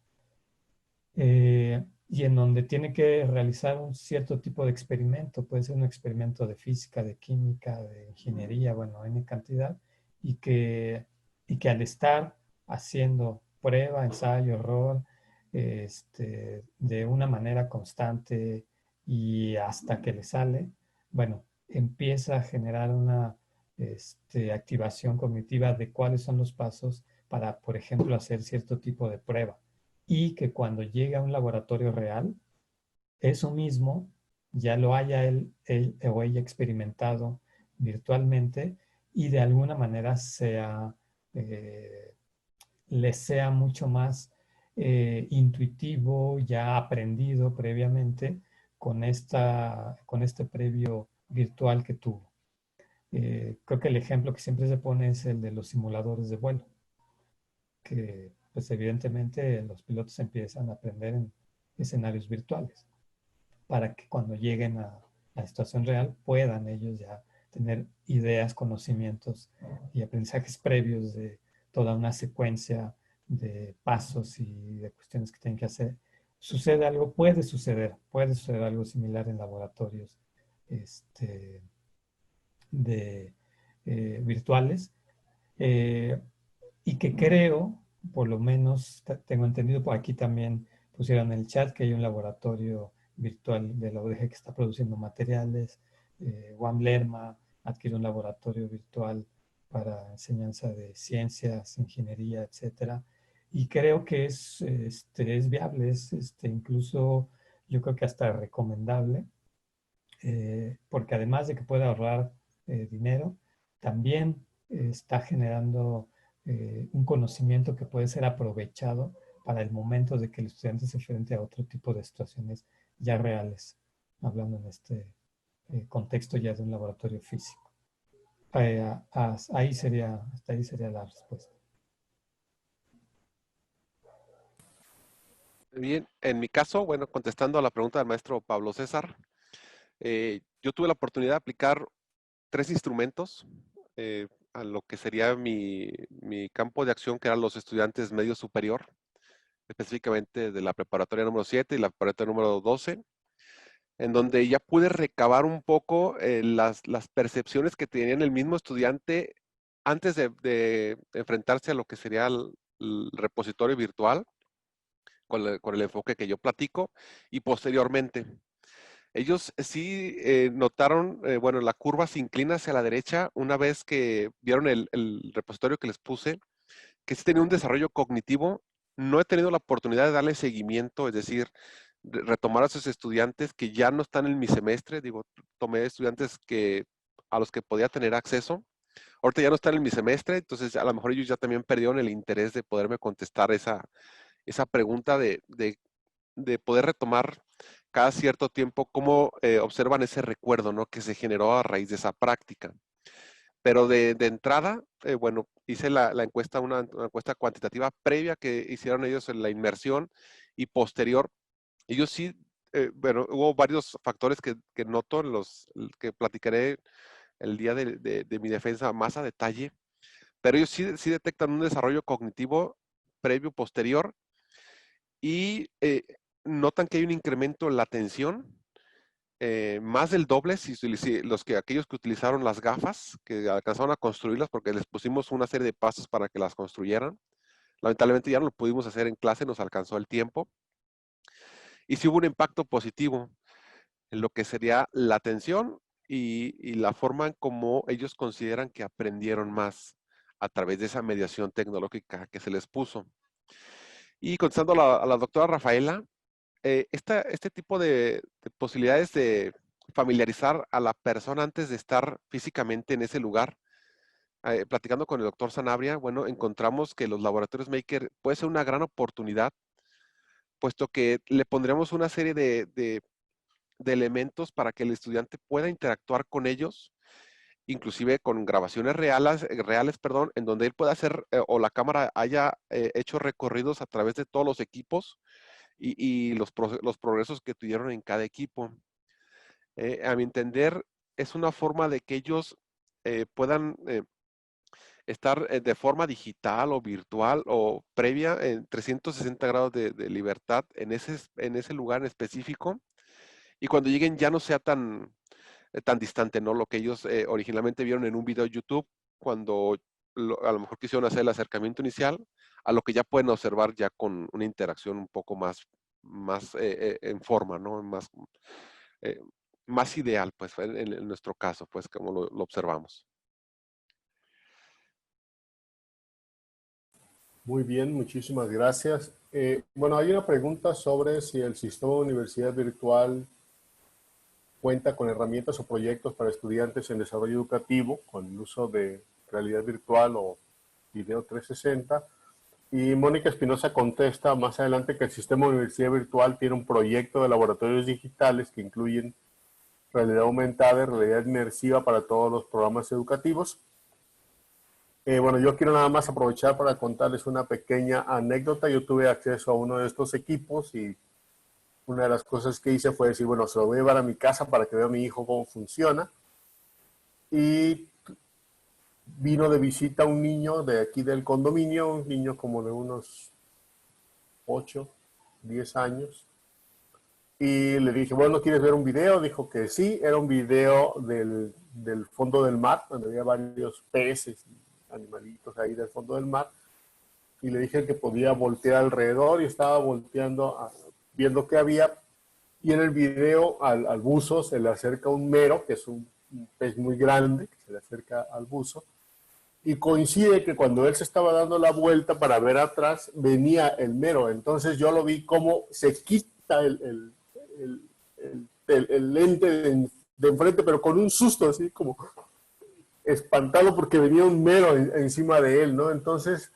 y en donde tiene que realizar un cierto tipo de experimento, puede ser un experimento de física, de química, de ingeniería, bueno, N cantidad, y que al estar haciendo prueba, ensayo, error, de una manera constante y hasta que le sale, bueno, empieza a generar una activación cognitiva de cuáles son los pasos para, por ejemplo, hacer cierto tipo de prueba. Y que cuando llegue a un laboratorio real, eso mismo ya lo haya él o ella experimentado virtualmente y de alguna manera les sea mucho más intuitivo, ya aprendido previamente con este previo virtual que tuvo. Creo que el ejemplo que siempre se pone es el de los simuladores de vuelo, que pues evidentemente los pilotos empiezan a aprender en escenarios virtuales para que cuando lleguen a la situación real puedan ellos ya tener ideas, conocimientos y aprendizajes previos de toda una secuencia de pasos y de cuestiones que tienen que hacer. Sucede algo, puede suceder algo similar en laboratorios virtuales, y que creo, por lo menos tengo entendido, por aquí también pusieron en el chat que hay un laboratorio virtual de la UDG que está produciendo materiales. UAM Lerma adquiere un laboratorio virtual para enseñanza de ciencias, ingeniería, etcétera. Y creo que es viable, incluso yo creo que hasta recomendable, porque además de que puede ahorrar dinero, también está generando un conocimiento que puede ser aprovechado para el momento de que el estudiante se enfrente a otro tipo de situaciones ya reales, hablando en este contexto ya de un laboratorio físico. Hasta ahí sería la respuesta. Bien, en mi caso, bueno, contestando a la pregunta del maestro Pablo César, yo tuve la oportunidad de aplicar 3 instrumentos a lo que sería mi campo de acción, que eran los estudiantes medio superior, específicamente de la preparatoria número 7 y la preparatoria número 12, en donde ya pude recabar un poco las percepciones que tenía el mismo estudiante antes de enfrentarse a lo que sería el repositorio virtual, con el enfoque que yo platico, y posteriormente. Ellos sí notaron, bueno, la curva se inclina hacia la derecha una vez que vieron el repositorio que les puse, que sí tenía un desarrollo cognitivo. No he tenido la oportunidad de darle seguimiento, es decir, retomar a esos estudiantes que ya no están en mi semestre. Digo, tomé estudiantes a los que podía tener acceso. Ahorita ya no están en mi semestre, entonces a lo mejor ellos ya también perdieron el interés de poderme contestar esa pregunta de poder retomar cada cierto tiempo cómo observan ese recuerdo, ¿no?, que se generó a raíz de esa práctica. Pero de entrada, bueno, hice la encuesta, una encuesta cuantitativa previa que hicieron ellos en la inmersión y posterior. Ellos sí, bueno, hubo varios factores que noto, que platicaré el día de mi defensa más a detalle, pero ellos sí detectan un desarrollo cognitivo previo, posterior, y notan que hay un incremento en la atención, más del doble aquellos que utilizaron las gafas, que alcanzaron a construirlas, porque les pusimos una serie de pasos para que las construyeran. Lamentablemente ya no lo pudimos hacer en clase, nos alcanzó el tiempo. Y sí hubo un impacto positivo en lo que sería la atención y la forma en cómo ellos consideran que aprendieron más a través de esa mediación tecnológica que se les puso. Y contestando a la doctora Rafaela, este tipo de posibilidades de familiarizar a la persona antes de estar físicamente en ese lugar, platicando con el doctor Sanabria, bueno, encontramos que los laboratorios Maker puede ser una gran oportunidad, puesto que le pondremos una serie de elementos para que el estudiante pueda interactuar con ellos, inclusive con grabaciones reales, en donde él pueda hacer, o la cámara haya hecho recorridos a través de todos los equipos, y los progresos que tuvieron en cada equipo. A mi entender, es una forma de que ellos puedan estar de forma digital o virtual o previa en 360 grados de libertad en ese lugar en específico, y cuando lleguen ya no sea tan distante, ¿no? Lo que ellos originalmente vieron en un video de YouTube, cuando a lo mejor quisieron hacer el acercamiento inicial, a lo que ya pueden observar ya con una interacción un poco más en forma, ¿no? Más más ideal, pues, en nuestro caso, pues, como lo observamos. Muy bien, muchísimas gracias. Bueno, hay una pregunta sobre si el sistema de universidad virtual cuenta con herramientas o proyectos para estudiantes en desarrollo educativo con el uso de realidad virtual o video 360. Y Mónica Espinosa contesta más adelante que el sistema de universidad virtual tiene un proyecto de laboratorios digitales que incluyen realidad aumentada y realidad inmersiva para todos los programas educativos. Bueno, yo quiero nada más aprovechar para contarles una pequeña anécdota. Yo tuve acceso a uno de estos equipos y una de las cosas que hice fue decir, bueno, se lo voy a llevar a mi casa para que vea a mi hijo cómo funciona. Y vino de visita un niño de aquí del condominio, un niño como de unos 8, 10 años. Y le dije, bueno, ¿quieres ver un video? Dijo que sí, era un video del fondo del mar, donde había varios peces y animalitos ahí del fondo del mar. Y le dije que podía voltear alrededor y estaba volteando, viendo qué había. Y en el video al buzo se le acerca un mero, que es un pez muy grande, que se le acerca al buzo. Y coincide que cuando él se estaba dando la vuelta para ver atrás, venía el mero. Entonces yo lo vi cómo se quita el lente de enfrente, pero con un susto, así como espantado porque venía un mero encima de él, ¿no? Entonces,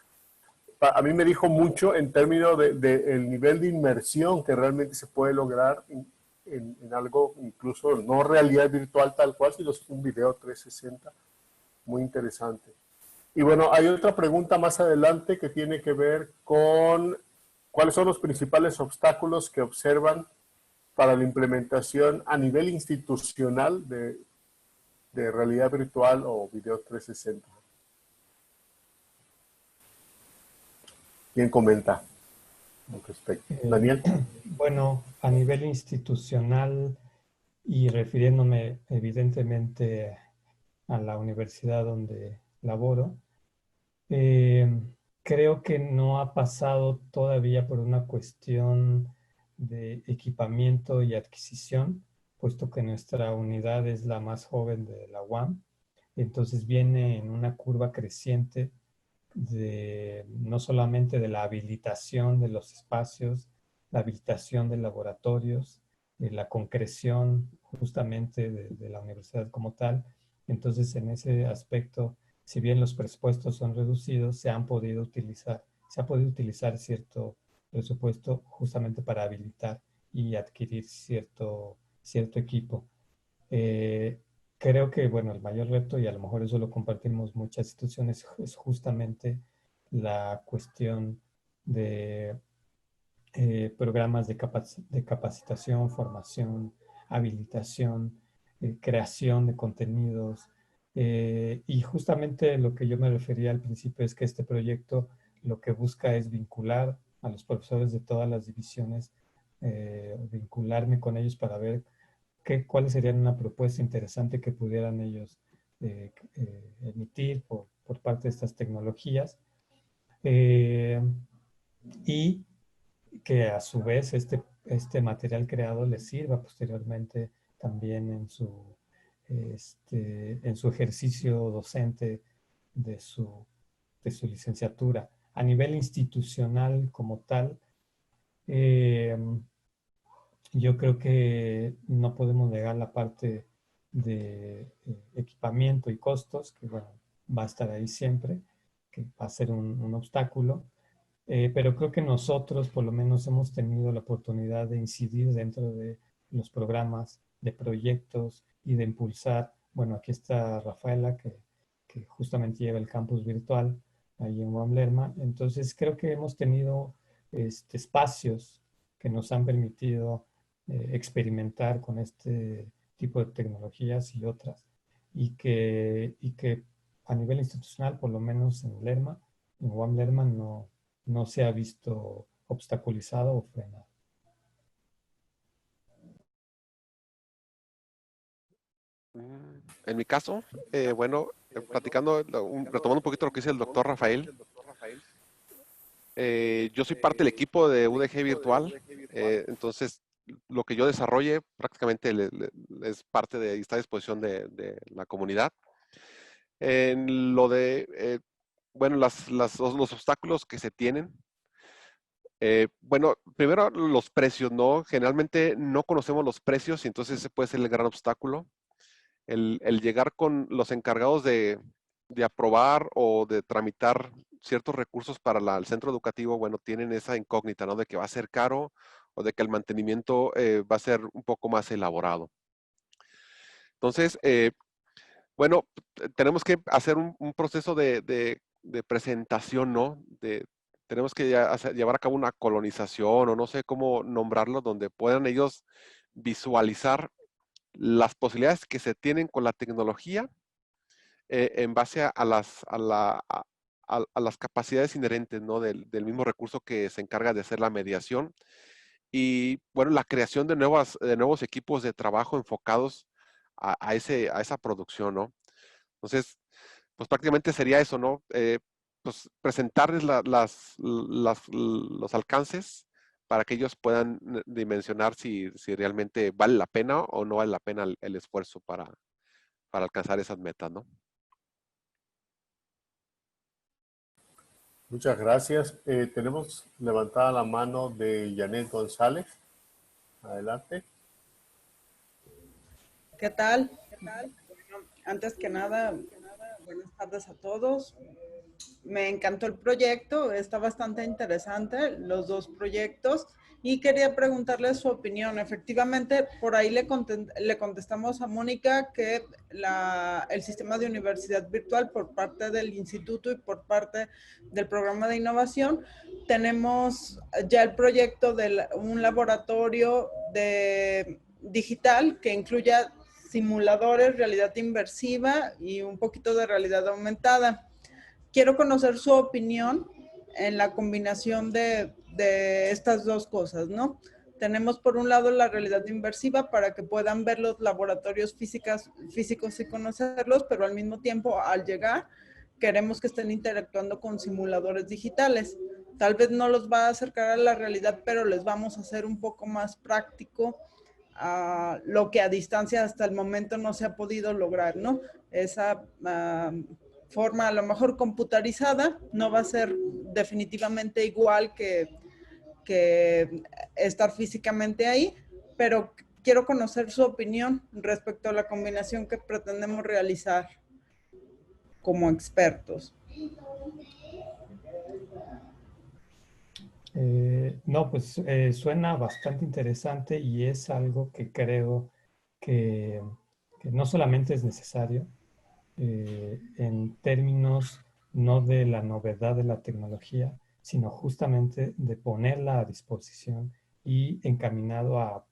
a mí me dijo mucho en términos el nivel de inmersión que realmente se puede lograr en algo, incluso no realidad virtual tal cual, sino un video 360 muy interesante. Y bueno, hay otra pregunta más adelante que tiene que ver con cuáles son los principales obstáculos que observan para la implementación a nivel institucional de realidad virtual o video 360. ¿Quién comenta al respecto? Daniel. Bueno, a nivel institucional y refiriéndome evidentemente a la universidad donde laboro, creo que no ha pasado todavía por una cuestión de equipamiento y adquisición, puesto que nuestra unidad es la más joven de la UAM. Entonces viene en una curva creciente no solamente de la habilitación de los espacios, la habilitación de laboratorios, de la concreción justamente de la universidad como tal. Entonces, en ese aspecto, si bien los presupuestos son reducidos, se ha podido utilizar cierto presupuesto justamente para habilitar y adquirir cierto equipo. Creo que, bueno, el mayor reto, y a lo mejor eso lo compartimos muchas instituciones, es justamente la cuestión de programas de capacitación, formación, habilitación, creación de contenidos. Y justamente lo que yo me refería al principio es que este proyecto lo que busca es vincular a los profesores de todas las divisiones, vincularme con ellos para ver cuáles serían una propuesta interesante que pudieran ellos emitir por parte de estas tecnologías. Y que a su vez este material creado les sirva posteriormente también en su ejercicio docente de su licenciatura. A nivel institucional como tal, yo creo que no podemos negar la parte de equipamiento y costos, que bueno, va a estar ahí siempre, que va a ser un obstáculo. Pero creo que nosotros por lo menos hemos tenido la oportunidad de incidir dentro de los programas, de proyectos y de impulsar. Bueno, aquí está Rafaela, que justamente lleva el campus virtual ahí en UAM Lerma. Entonces creo que hemos tenido espacios que nos han permitido experimentar con este tipo de tecnologías y otras. Y que a nivel institucional, por lo menos en Lerma, en UAM Lerma no se ha visto obstaculizado o frenado. En mi caso, bueno, platicando, retomando un poquito lo que dice el doctor Rafael, yo soy parte del equipo de UDG Virtual, entonces lo que yo desarrolle prácticamente es parte de, y está a disposición de la comunidad. En lo de, bueno, los obstáculos que se tienen. Bueno, primero los precios, ¿no? Generalmente no conocemos los precios y entonces ese puede ser el gran obstáculo. El llegar con los encargados de aprobar o de tramitar ciertos recursos para el centro educativo, bueno, tienen esa incógnita, ¿no? De que va a ser caro o de que el mantenimiento va a ser un poco más elaborado. Entonces, bueno, tenemos que hacer un proceso de presentación, ¿no? Tenemos que llevar a cabo una colonización o no sé cómo nombrarlo, donde puedan ellos visualizar las posibilidades que se tienen con la tecnología en base a las capacidades inherentes, ¿no? Del mismo recurso que se encarga de hacer la mediación. Y bueno, la creación de nuevos equipos de trabajo enfocados a esa producción, ¿no? Entonces, pues prácticamente sería eso, ¿no? Pues presentarles los alcances para que ellos puedan dimensionar si realmente vale la pena o no vale la pena el esfuerzo para alcanzar esas metas, ¿no? Muchas gracias. Tenemos levantada la mano de Janet González. Adelante. ¿Qué tal? Bueno, antes que nada, buenas tardes a todos. Me encantó el proyecto, está bastante interesante, los dos proyectos, y quería preguntarle su opinión. Efectivamente, por ahí le contestamos a Mónica que el sistema de universidad virtual por parte del instituto y por parte del programa de innovación, tenemos ya el proyecto de un laboratorio digital que incluya simuladores, realidad inmersiva y un poquito de realidad aumentada. Quiero conocer su opinión en la combinación de estas dos cosas, ¿no? Tenemos por un lado la realidad inmersiva para que puedan ver los laboratorios físicos y conocerlos, pero al mismo tiempo al llegar queremos que estén interactuando con simuladores digitales. Tal vez no los va a acercar a la realidad, pero les vamos a hacer un poco más práctico a lo que a distancia hasta el momento no se ha podido lograr, ¿no? Esa forma a lo mejor computarizada no va a ser definitivamente igual que estar físicamente ahí, pero quiero conocer su opinión respecto a la combinación que pretendemos realizar como expertos. No, pues suena bastante interesante y es algo que creo que no solamente es necesario en términos no de la novedad de la tecnología, sino justamente de ponerla a disposición y encaminado a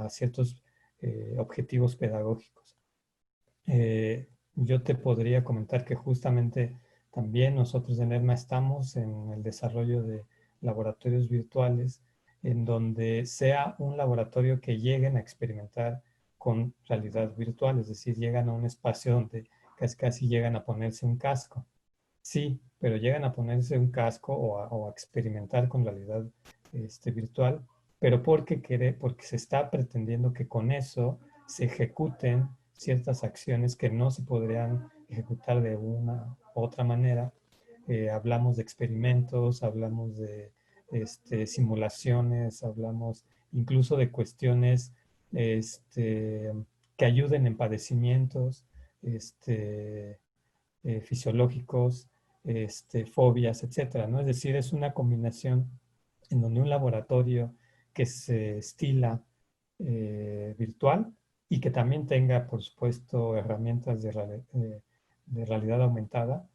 ciertos objetivos pedagógicos. Yo te podría comentar que justamente también nosotros en ERMA estamos en el desarrollo de laboratorios virtuales en donde sea un laboratorio que lleguen a experimentar con realidad virtual, es decir, llegan a un espacio donde casi llegan a ponerse un casco. Sí, pero llegan a ponerse un casco o a experimentar con realidad virtual, pero porque se está pretendiendo que con eso se ejecuten ciertas acciones que no se podrían ejecutar de una u otra manera. Hablamos de experimentos, hablamos de simulaciones, hablamos incluso de cuestiones que ayuden en padecimientos fisiológicos, fobias, etcétera, ¿no? Es decir, es una combinación en donde un laboratorio que se estila virtual y que también tenga, por supuesto, herramientas de realidad aumentada,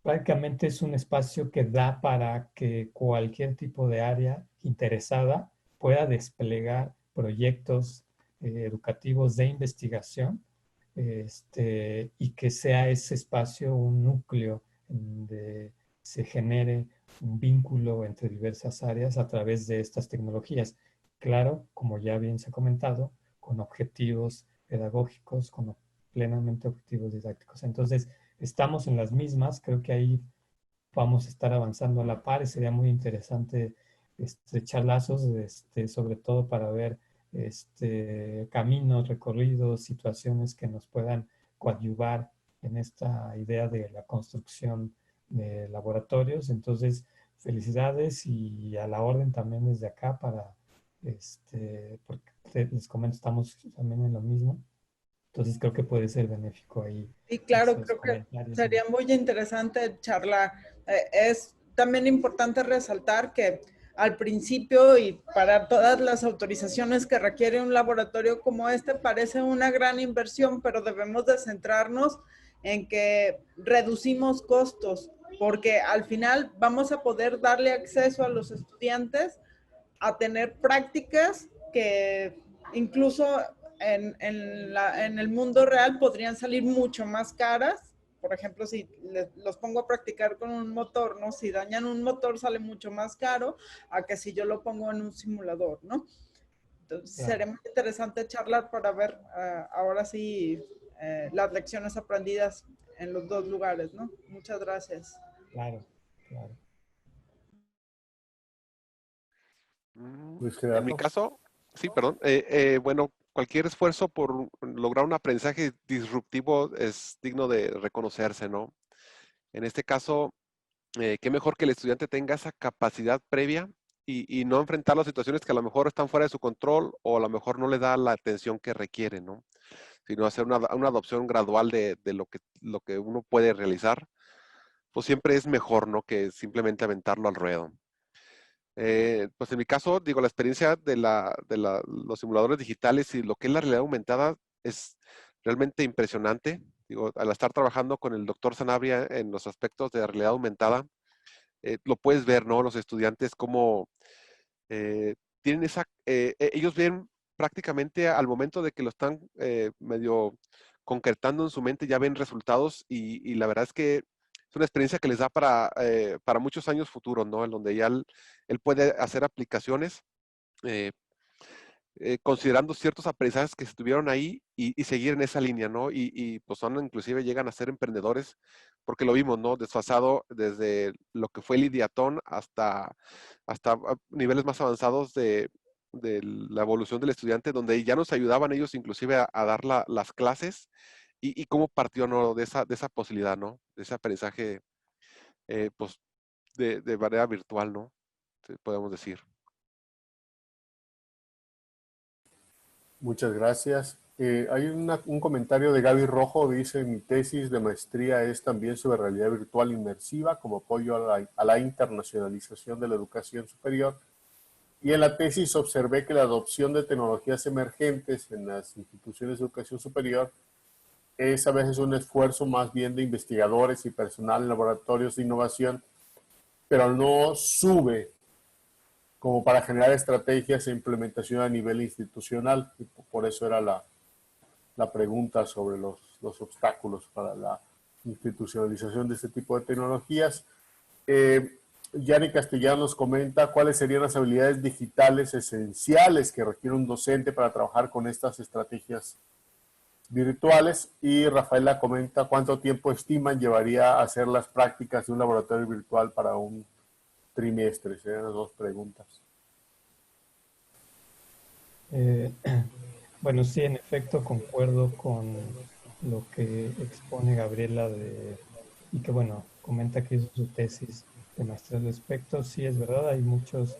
prácticamente es un espacio que da para que cualquier tipo de área interesada pueda desplegar proyectos educativos de investigación y que sea ese espacio un núcleo donde se genere un vínculo entre diversas áreas a través de estas tecnologías. Claro, como ya bien se ha comentado, con objetivos pedagógicos, con plenamente objetivos didácticos. Entonces, estamos en las mismas, creo que ahí vamos a estar avanzando a la par y sería muy interesante estrechar lazos, sobre todo para ver caminos recorridos, situaciones que nos puedan coadyuvar en esta idea de la construcción de laboratorios. Entonces, felicidades y a la orden también desde acá para, porque les comento, estamos también en lo mismo. Entonces creo que puede ser benéfico ahí. Y claro, Esos creo que comentarios. sería muy interesante charlar. Es también importante resaltar que al principio y para todas las autorizaciones que requiere un laboratorio como este, parece una gran inversión, pero debemos de centrarnos en que reducimos costos, porque al final vamos a poder darle acceso a los estudiantes a tener prácticas que incluso en el mundo real podrían salir mucho más caras. Por ejemplo, si los pongo a practicar con un motor, ¿no? Si dañan un motor sale mucho más caro a que si yo lo pongo en un simulador, ¿no? Entonces, Claro. sería muy interesante charlar para ver ahora sí las lecciones aprendidas en los dos lugares, ¿no? Muchas gracias. Claro, claro. Luis En mi Gerardo. caso, sí, perdón. Bueno, cualquier esfuerzo por lograr un aprendizaje disruptivo es digno de reconocerse, ¿no? En este caso, qué mejor que el estudiante tenga esa capacidad previa y no enfrentar las situaciones que a lo mejor están fuera de su control o a lo mejor no le da la atención que requiere, ¿no? Sino hacer una adopción gradual de lo que uno puede realizar, pues siempre es mejor, ¿no? Que simplemente aventarlo al ruedo. Pues en mi caso, digo, la experiencia de los simuladores digitales y lo que es la realidad aumentada es realmente impresionante. Digo, al estar trabajando con el doctor Sanabria en los aspectos de la realidad aumentada, lo puedes ver, ¿no? Los estudiantes como tienen ellos ven prácticamente al momento de que lo están medio concretando en su mente, ya ven resultados y la verdad es que es una experiencia que les da para muchos años futuros, ¿no? En donde ya él puede hacer aplicaciones eh, considerando ciertos aprendizajes que estuvieron ahí y seguir en esa línea, ¿no? Pues son, inclusive llegan a ser emprendedores, porque lo vimos, ¿no? Desfasado desde lo que fue el Ideatón hasta niveles más avanzados de la evolución del estudiante, donde ya nos ayudaban ellos inclusive a dar las clases y cómo partió, ¿no? De esa posibilidad, ¿no? De ese aprendizaje, pues, de manera virtual, ¿no? Podemos decir. Muchas gracias. Hay un comentario de Gaby Rojo, dice, mi tesis de maestría es también sobre realidad virtual inmersiva como apoyo a la internacionalización de la educación superior. Y en la tesis observé que la adopción de tecnologías emergentes en las instituciones de educación superior es a veces un esfuerzo más bien de investigadores y personal en laboratorios de innovación, pero no sube como para generar estrategias e implementación a nivel institucional. Y por eso era la pregunta sobre los obstáculos para la institucionalización de este tipo de tecnologías. Yanni Castellano nos comenta cuáles serían las habilidades digitales esenciales que requiere un docente para trabajar con estas estrategias virtuales, y Rafaela comenta cuánto tiempo estiman llevaría a hacer las prácticas de un laboratorio virtual para un trimestre. Serían las dos preguntas. Bueno, sí, en efecto, concuerdo con lo que expone Gabriela y que, bueno, comenta que hizo su tesis de maestría al respecto. Sí, es verdad, hay muchos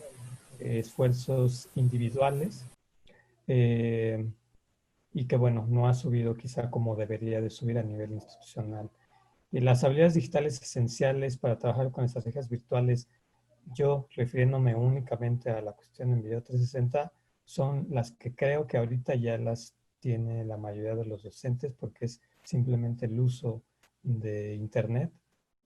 esfuerzos individuales y que, bueno, no ha subido quizá como debería de subir a nivel institucional. Y las habilidades digitales esenciales para trabajar con estrategias virtuales, yo refiriéndome únicamente a la cuestión en Video 360, son las que creo que ahorita ya las tiene la mayoría de los docentes, porque es simplemente el uso de Internet,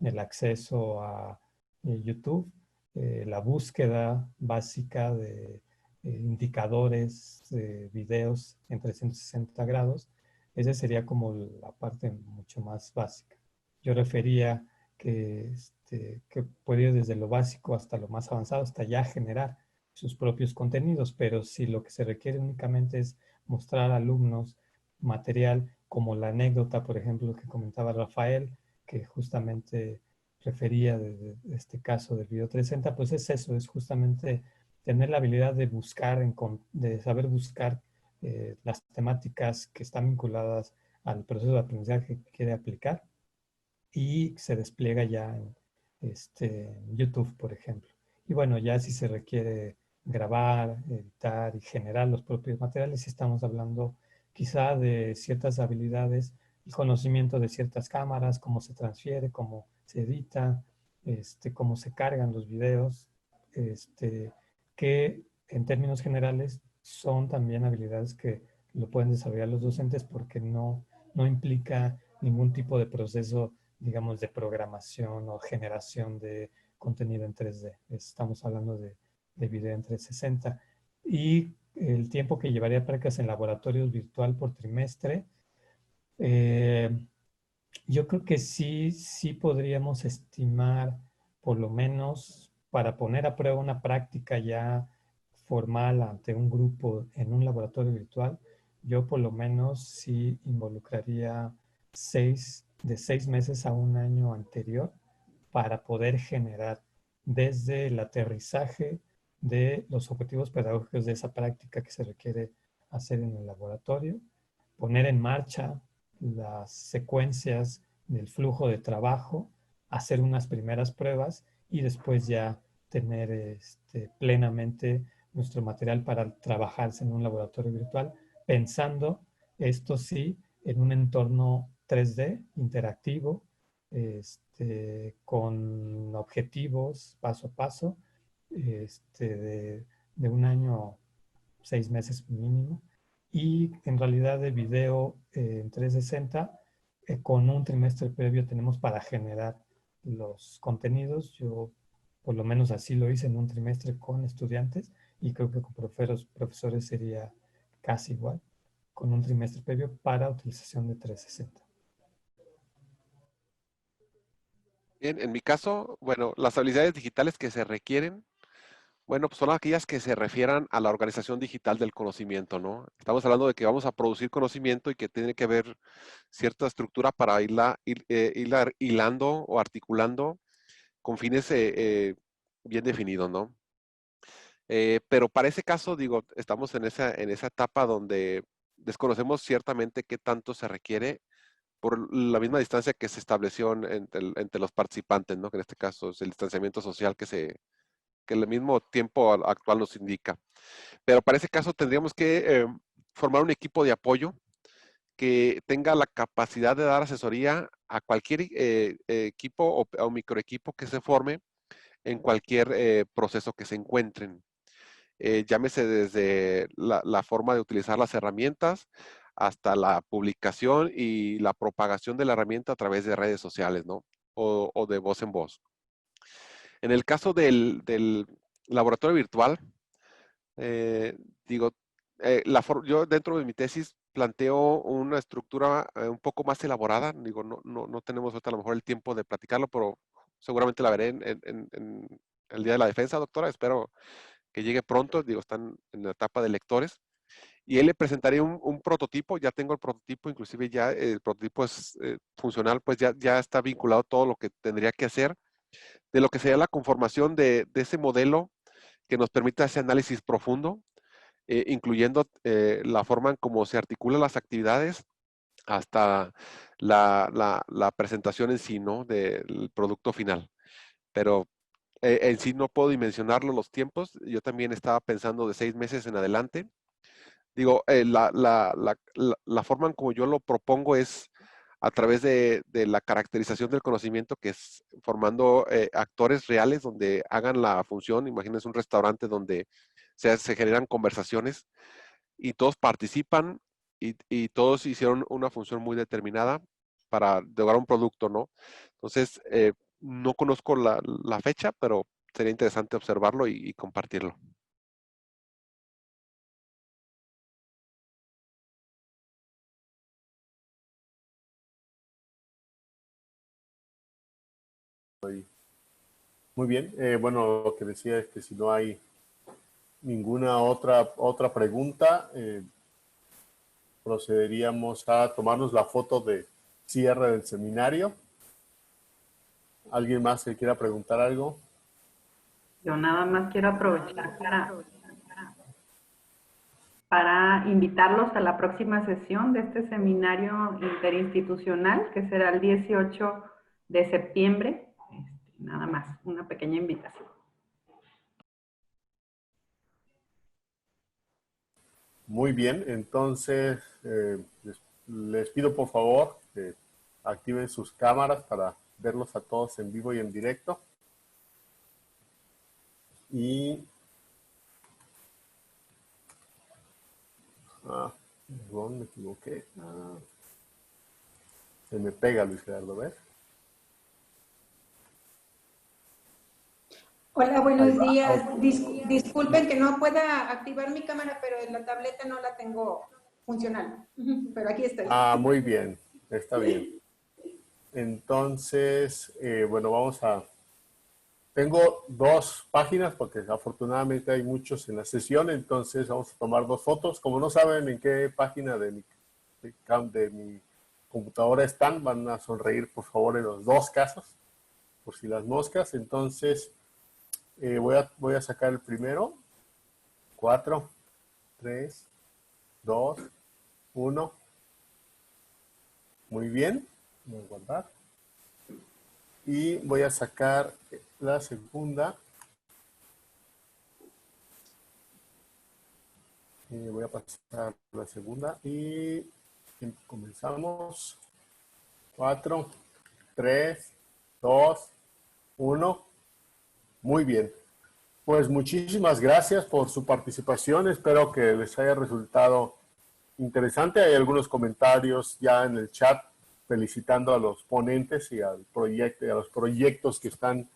el acceso a YouTube, la búsqueda básica de indicadores, videos en 360 grados. Esa sería como la parte mucho más básica. Yo refería que puede ir desde lo básico hasta lo más avanzado, hasta ya generar sus propios contenidos, pero si lo que se requiere únicamente es mostrar a alumnos material como la anécdota, por ejemplo, que comentaba Rafael, que justamente refería de este caso del video 360, pues es eso, es justamente tener la habilidad de buscar, de saber buscar las temáticas que están vinculadas al proceso de aprendizaje que quiere aplicar y se despliega ya en YouTube, por ejemplo. Y bueno, ya si se requiere grabar, editar y generar los propios materiales, si estamos hablando quizá de ciertas habilidades, el conocimiento de ciertas cámaras, cómo se transfiere, cómo se edita, cómo se cargan los videos, que en términos generales son también habilidades que lo pueden desarrollar los docentes porque no implica ningún tipo de proceso, digamos, de programación o generación de contenido en 3D. Estamos hablando de video en 360. Y el tiempo que llevaría prácticas en laboratorios virtual por trimestre, yo creo que sí podríamos estimar, por lo menos para poner a prueba una práctica ya formal ante un grupo en un laboratorio virtual, yo por lo menos sí involucraría de 6 meses a un año anterior para poder generar desde el aterrizaje de los objetivos pedagógicos de esa práctica que se requiere hacer en el laboratorio, poner en marcha las secuencias del flujo de trabajo, hacer unas primeras pruebas y después ya tener plenamente nuestro material para trabajarse en un laboratorio virtual, pensando, esto sí, en un entorno 3D interactivo, con objetivos paso a paso, de un año, 6 meses mínimo, y en realidad de video en 360, con un trimestre previo tenemos para generar los contenidos. Yo por lo menos así lo hice en un trimestre con estudiantes y creo que con profesores sería casi igual, con un trimestre previo para utilización de 360. Bien, en mi caso, bueno, las habilidades digitales que se requieren, bueno, pues son aquellas que se refieran a la organización digital del conocimiento, ¿no? Estamos hablando de que vamos a producir conocimiento y que tiene que haber cierta estructura para irla hilando o articulando con fines bien definidos, ¿no? Pero para ese caso, digo, estamos en esa etapa donde desconocemos ciertamente qué tanto se requiere por la misma distancia que se estableció entre los participantes, ¿no? Que en este caso es el distanciamiento social que el mismo tiempo actual nos indica. Pero para ese caso tendríamos que formar un equipo de apoyo que tenga la capacidad de dar asesoría a cualquier equipo o microequipo que se forme en cualquier proceso que se encuentren. Llámese desde la forma de utilizar las herramientas hasta la publicación y la propagación de la herramienta a través de redes sociales, ¿no? O de voz en voz. En el caso del laboratorio virtual, digo, yo dentro de mi tesis planteo una estructura un poco más elaborada. Digo, no tenemos ahorita a lo mejor el tiempo de platicarlo, pero seguramente la veré en el Día de la Defensa, doctora. Espero que llegue pronto. Digo, están en la etapa de lectores. Y él le presentaría un prototipo. Ya tengo el prototipo, inclusive ya el prototipo es funcional, pues ya está vinculado todo lo que tendría que hacer, de lo que sería la conformación de ese modelo que nos permita ese análisis profundo, incluyendo la forma en cómo se articulan las actividades hasta la presentación en sí, ¿no? Del producto final. Pero en sí no puedo dimensionarlo los tiempos. Yo también estaba pensando de 6 meses en adelante. Digo, la forma en como yo lo propongo es a través de la caracterización del conocimiento, que es formando actores reales donde hagan la función. Imagínense un restaurante donde se generan conversaciones y todos participan y todos hicieron una función muy determinada para lograr un producto, ¿no? Entonces, no conozco la fecha, pero sería interesante observarlo y compartirlo. Muy bien. Bueno, lo que decía es que si no hay ninguna otra pregunta, procederíamos a tomarnos la foto de cierre del seminario. ¿Alguien más que quiera preguntar algo? Yo nada más quiero aprovechar para invitarlos a la próxima sesión de este seminario interinstitucional, que será el 18 de septiembre. Nada más, una pequeña invitación. Muy bien, entonces les pido por favor que activen sus cámaras para verlos a todos en vivo y en directo. Y perdón, me equivoqué. Se me pega Luis Gerardo, ¿ves? Hola, buenos Ahí va. días. Ok. Disculpen que no pueda activar mi cámara, pero en la tableta no la tengo funcional. Pero aquí estoy. Muy bien, está bien. Entonces, bueno, tengo 2 páginas porque afortunadamente hay muchos en la sesión, entonces vamos a tomar 2 fotos. Como no saben en qué página de mi computadora están, van a sonreír por favor en los 2 casos, por si las moscas. Entonces, voy a sacar el primero. 4, 3, 2, 1. Muy bien. Voy a guardar. Y voy a sacar la segunda. Voy a pasar la segunda y comenzamos. 4, 3, 2, 1. Muy bien. Pues muchísimas gracias por su participación. Espero que les haya resultado interesante. Hay algunos comentarios ya en el chat felicitando a los ponentes y al proyecto y a los proyectos que están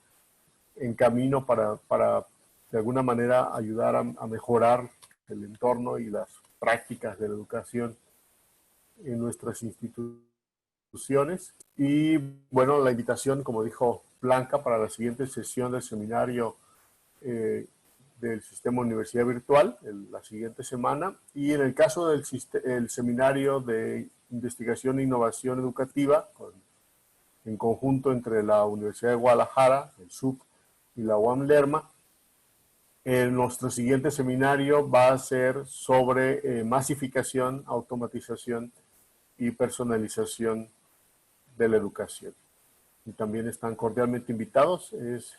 en camino para de alguna manera ayudar a mejorar el entorno y las prácticas de la educación en nuestras instituciones. Y bueno, la invitación, como dijo Blanca, para la siguiente sesión del seminario del Sistema Universidad Virtual, la siguiente semana. Y en el caso del seminario de Investigación e Innovación Educativa, en conjunto entre la Universidad de Guadalajara, el SUC y la UAM Lerma, nuestro siguiente seminario va a ser sobre masificación, automatización y personalización de la educación. Y también están cordialmente invitados. Es